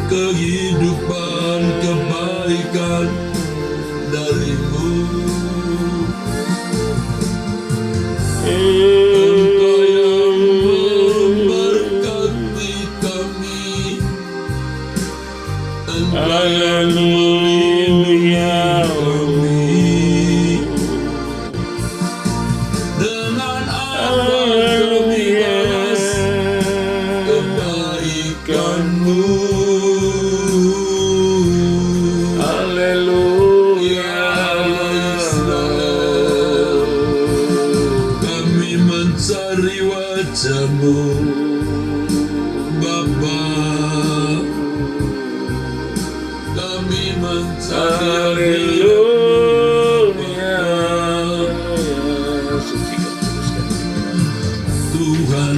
kehidupan kebaikan darimu. Engkau yang memberkati kami, Engkau yang melindungi kami. Dengan amal kami balas kebaikan-Mu. Haleluya. Israel, kami mencari wajah-Mu, Bapa. Kami mencari Haleluya. Tuhan,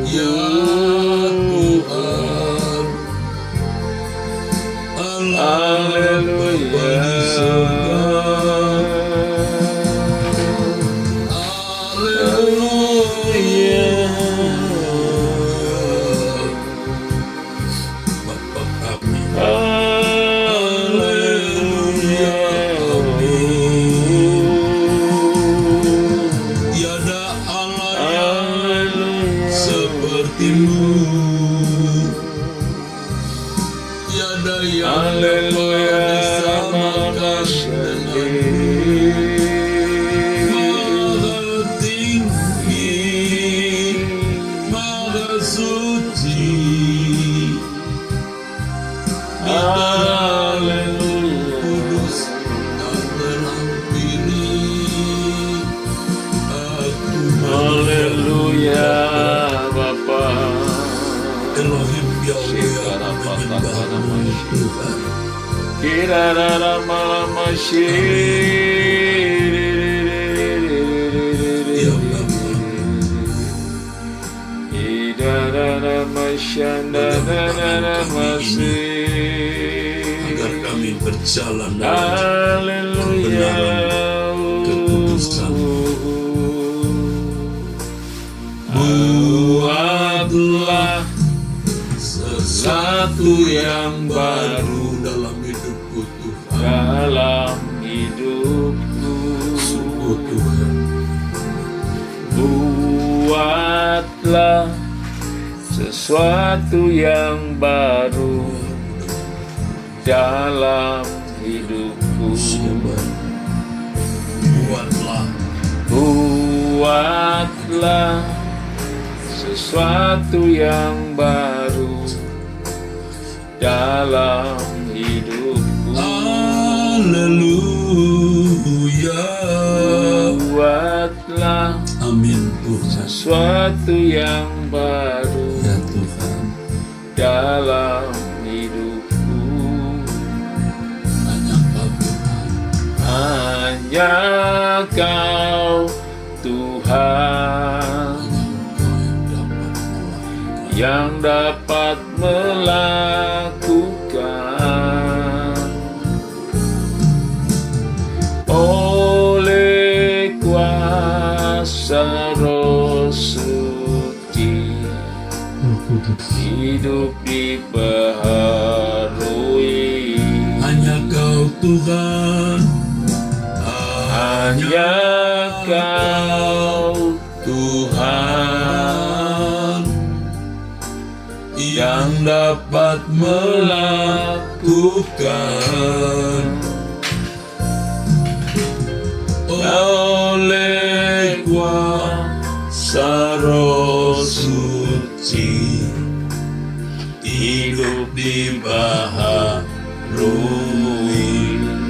ya Tuhan, Allah Bapa di surga. Haleluya. Bapa kami, haleluya kami. Tiada Allah yang seperti-Mu. Tiada yang dapat disamakan dengan-Mu. Maha tinggi, maha suci, kudus dan terampili. Aku Haleluya Bapa. Elohim Yahweh, aku menyembah-Mu Tuhan. Kirarara Ya Bapa, Idarara masyandarara agar kami berjalan dalam Haleluya. kekudusan. Buatlah sesuatu yang baru dalam hidupku Tuhan. dalam hidupku. Sungguh Tuhan, Buatlah sesuatu yang baru dalam hidupku. buatlah Buatlah sesuatu yang baru dalam hidupku. haleluya. Buatlah Amin Tuhan. sesuatu yang baru Ya Tuhan, dalam hidupku. hanya Kau Tuhan. Hanya Kau Tuhan Yang dapat melakukan. Oleh kuasa Roh Suci, hidup dibaharui. Hanya Kau Tuhan. Hanya Kau Tuhan yang dapat melakukan. Oleh kuasa Roh Suci, hidup dibaharui.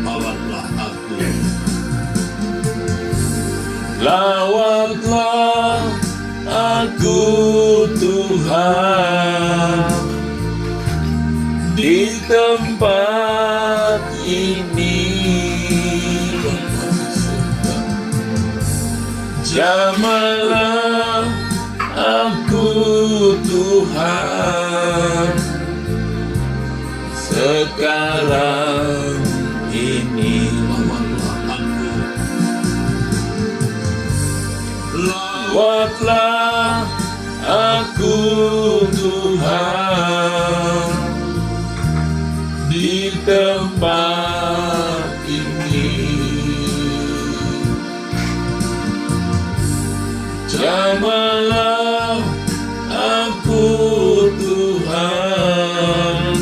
Lawatlah aku, lawatlah aku Tuhan. di tempat ini. Jamahlah aku Tuhan sekarang ini. Lawatlah aku Tuhan di tempat ini. Jamahlah aku Tuhan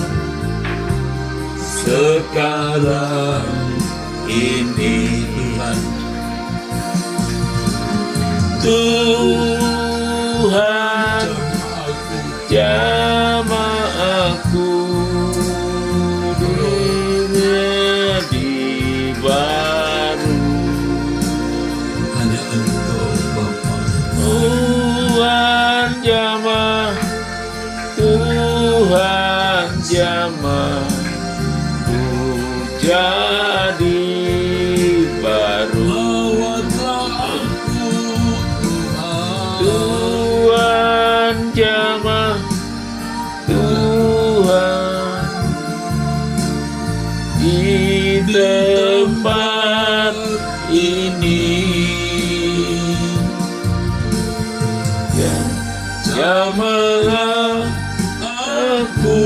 sekarang ini. Tuhan, jamah aku menjadi baru. Hanya Engkau Bapa. Tuhan jamah, Tuhan jamah ku jadi baru. Tuhan jamah, Tuhan di tempat ini. Jamahlah aku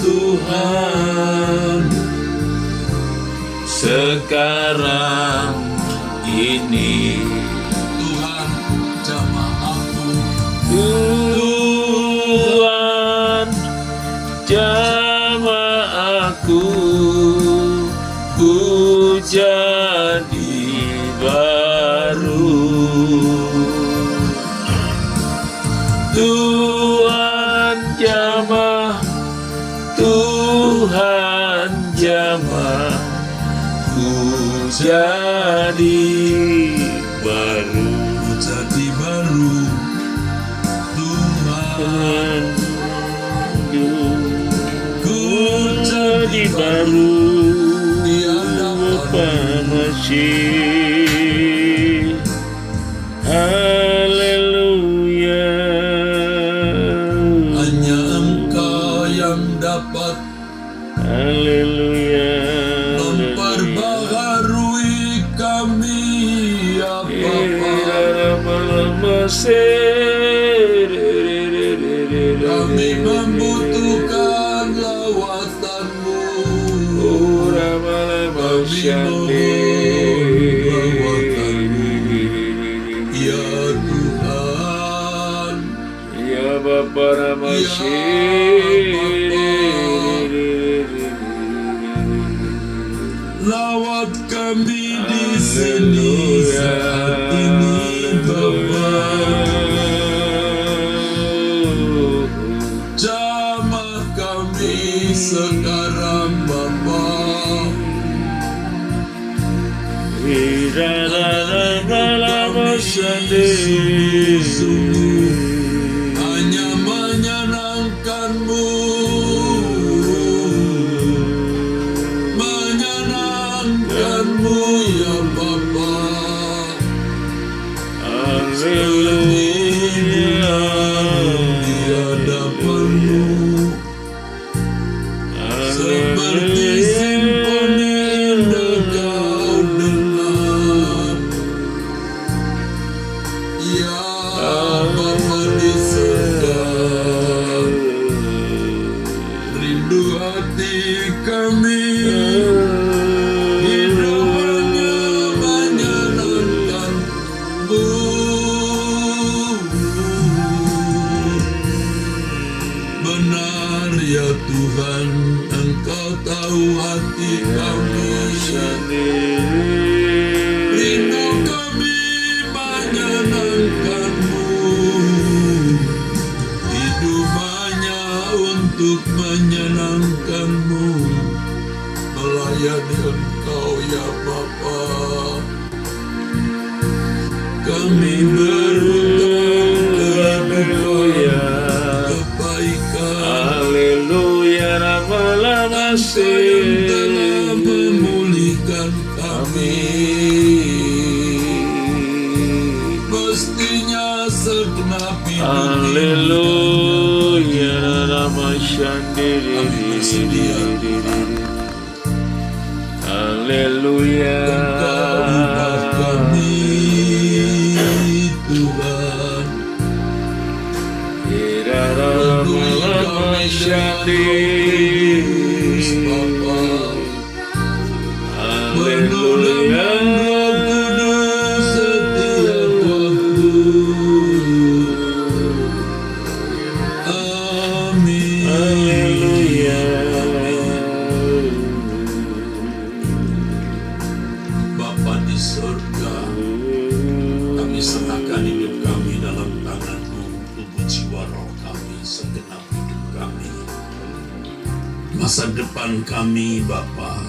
Tuhan sekarang ini. Tuhan jamah aku. Tuhan jamah aku ku jadi baru. Tuhan jamah, Tuhan jamah ku jadi baru. Jadi baru. Tuhan, ku jadi baru di hadapan Masih. Haleluya. hanya Engkau yang dapat Haleluya. memperbaharui kami, ya Bapa. Kami membutuhkan lawatan-Mu. Kami mohon lawatan-Mu, ya Tuhan. Ya Bapa Lawat kami di sini saat ini, Bapa. Jamah kami sekarang, Bapa. Hanya menyenangkan-Mu, menyenangkan-Mu, ya Bapa. Haleluya. Di hadapan-Mu seperti simfoni indah Kau dengar, ya Bapa di surga. Rindu hati kami hidup hanya menyenangkan-Mu. Benar ya Tuhan, Engkau tahu hati kami. Rindu kami menyenangkan-Mu. Hidup hanya untuk menyenangkan-Mu, melayani Engkau ya Bapa. Kami berhutang kepada Haleluya, lama-lama yang telah memulihkan kami. Mestinya segenap hidup Haleluya, lama kami bersedia Haleluya. Engkau ubah kami, Tuhan. Penuhi kami dengan Bapa. Menolong Roh Kudus setiap waktu. Amin. Bapa di surga, kami serahkan hidup kami dalam tangan-Mu, tubuh jiwa roh kami, segenap hidup kami. Masa depan kami, Bapa,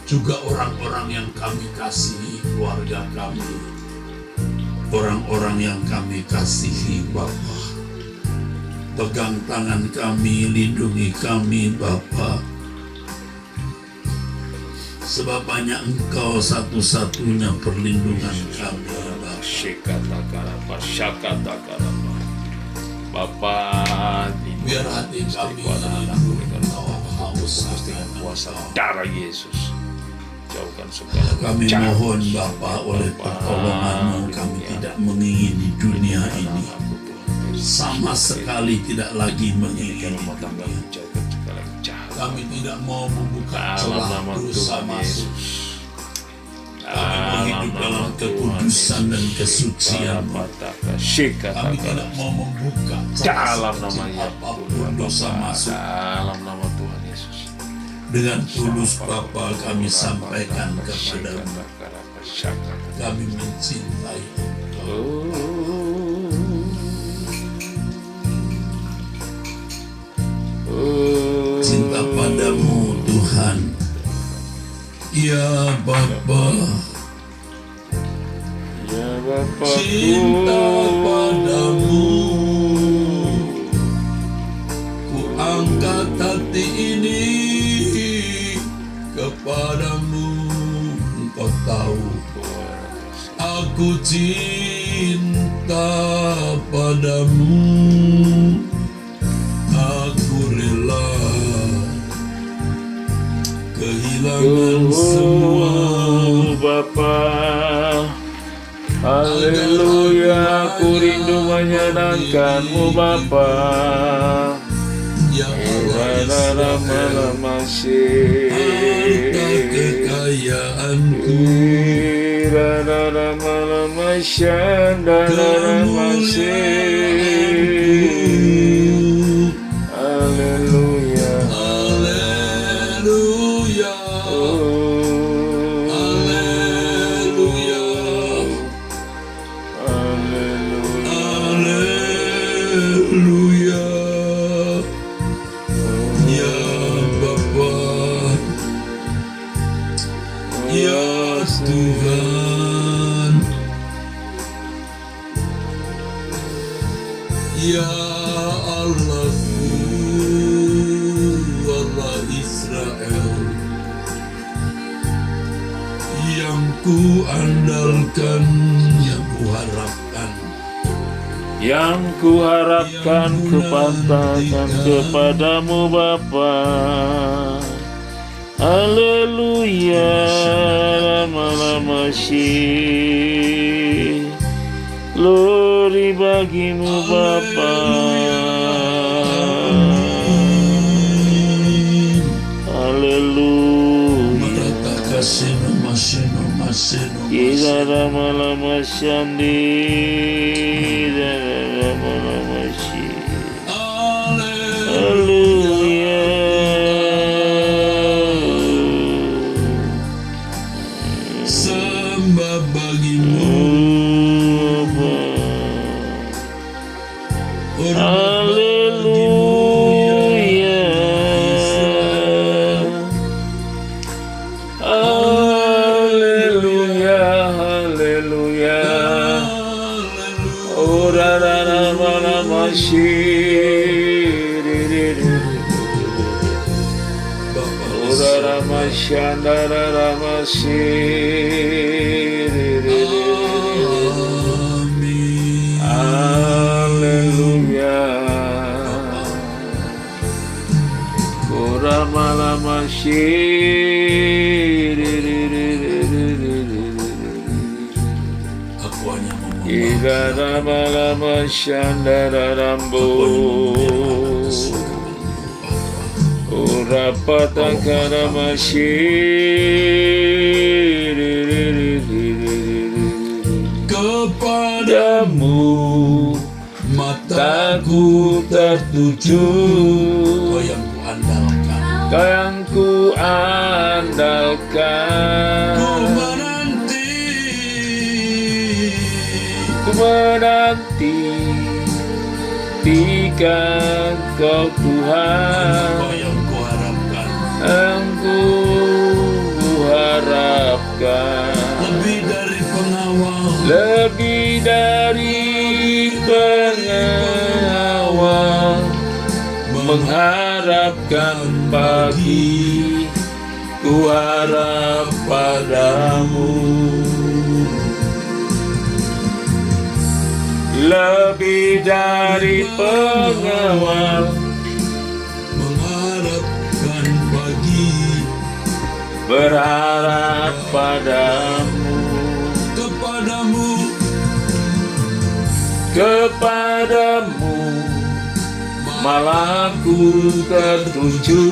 juga orang-orang yang kami kasihi, keluarga kami, orang-orang yang kami kasihi, Bapa. Pegang tangan kami, lindungi kami, Bapa. Sebab hanya Engkau satu-satunya perlindungan kami, Bapa. Bapa, Biar hati kami haus akan kuasa darah Yesus. Jauhkan segala Kami jahat. mohon Bapa, oleh pertolongan-Mu kami tidak mengingini dunia ini. Sama sekali tidak lagi mengingini dunia. Jauhkan segala jahat. Kami tidak mau membuka Dalam celah nama dosa Tuhan masuk. Yesus. Kami mau hidup dalam kekudusan dan kesucian. Kami tidak mau membuka celah Dalam nama sekecil Yesus. apapun dosa masuk. Dalam nama Tuhan Yesus. Dengan tulus Bapa kami sampaikan kepada-Mu. Kami mencintai Engkau. Cinta padamu Tuhan. Ya Bapa, Ya Bapa, cinta padamu. Ku angkat hati ini kepadamu. Engkau tahu aku cinta padamu. Aku rela kehilangan semua. Bapa, haleluya, aku rindu menyenangkan-Mu Bapa. Ya Allah, harta kekayaanku, kemuliaanku. Haleluya. Haleluya. Haleluya. Haleluya. Ya Bapa, ya Tuhan, ya Allahku, Allah Israel, yang ku andalkan, yang ku harapkan, Yang kuharapkan kepatakan kepadamu Bapa. Haleluya, lama-lama sih. Glory bagimu Bapa. Haleluya. Marata kasino masino masino Ida lama-lama syandi, lama-lama sih. Haleluya. Sembah bagimu, hormat bagimu, ya Israel. Haleluya, haleluya, Amin. Haleluya. Aku hanya mau Kepadamu mataku tertuju, Kau yang kuandalkan. Kau yang kuandalkan. Ku menanti Ku menantikan Kau Tuhan, Kau yang kuharapkan. yang kuharapkan. Lebih dari pengawal, Lebih dari pengawal, mengharapkan pagi, ku harap padamu. Lebih dari pengawal, mengharapkan pagi, berharap padamu. Kepadamu malah ku tertuju,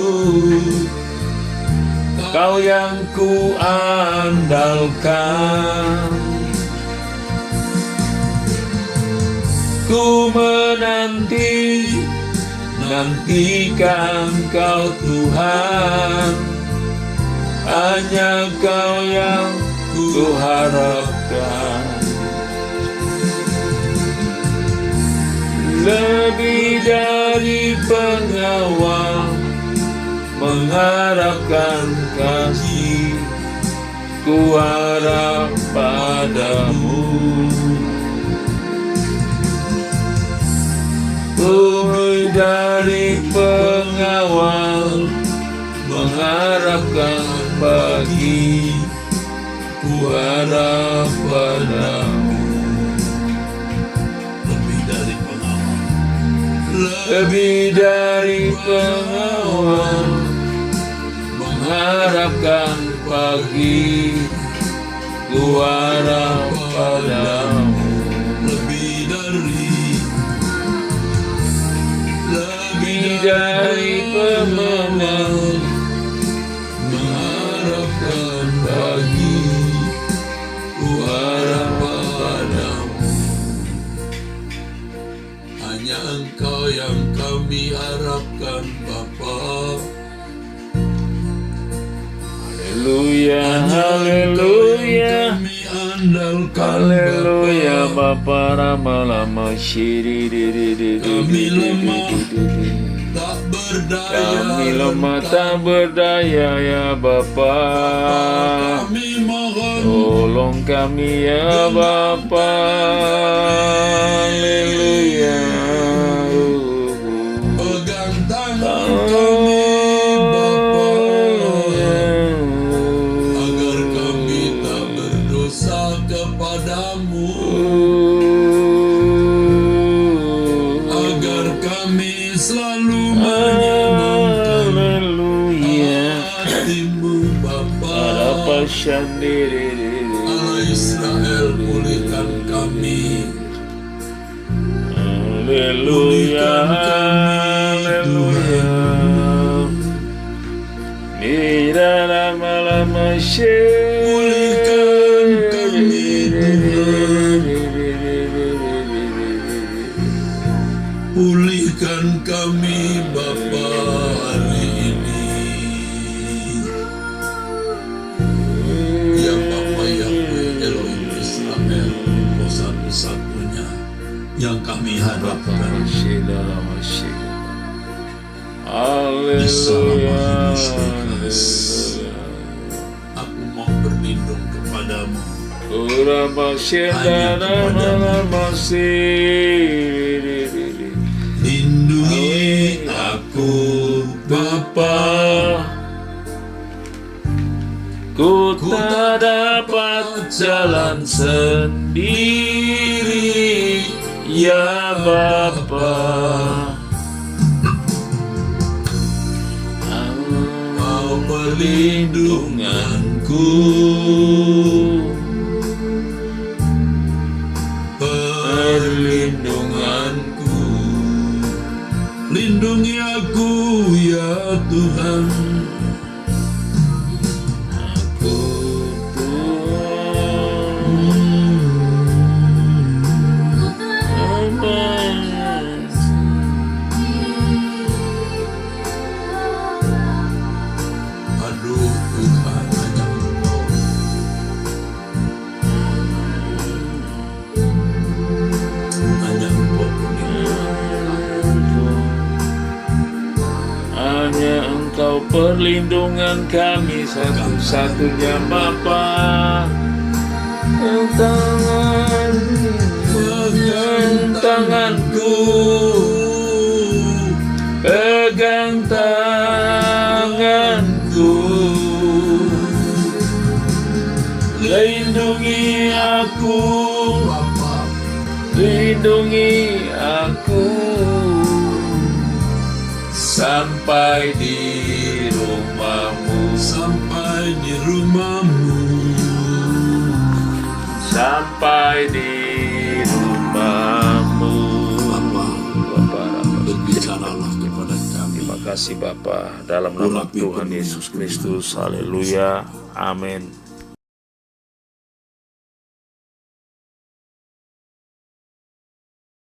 Kau yang ku andalkan. Ku nantikan Kau Tuhan, hanya Kau yang ku harapkan. Lebih dari pengawal, mengharapkan kasih, ku harap padamu. Lebih dari pengawal, mengharapkan pagi, ku harap padamu. Lebih dari pengawal, mengharapkan pagi, ku harap padamu. Lebih dari pengawal, mengharapkan pagi, ku harap padamu. hanya Engkau yang kami harapkan Bapa. Haleluya, haleluya, Kami andalkan haleluya, Bapa. Bapa lama-lama syiri Kami lemah, tak berdaya. Kami lemah tak berdaya ya Bapa. Kami mohon, Tolong kami ya Bapa. Haleluya. pegang tangan kami Bapa, agar kami tak berdosa kepadamu, agar kami selalu menyenangkan hatimu Bapa. Allah Israel, pulihkan kami, Haleluya, haleluya. Di dalam lama pulihkan kami Tuhan, pulihkan kami Bapa hari ini. Ya Bapa Yahweh Elohim Israel, Engkau satu-satunya yang kami harapkan. Haleluya. Aku mau berlindung kepadamu. Lindungi aku Bapa, Ku tak dapat jalan sendiri, ya Bapa. Kau perlindunganku, perlindunganku. Lindungi aku ya Tuhan. Aku Aduh Tuhan, hanya Engkau. Hanya Engkau hanya Engkau perlindungan kami satu-satunya Bapa. Pegang tanganku, pegang tanganku, lindungi aku, lindungi aku sampai di rumahmu, sampai di rumahmu. sampai di rumahmu. Bapa, Berbicaralah kepada kami. terima kasih Bapa, dalam nama Tuhan Yesus Kristus. Haleluya, amin.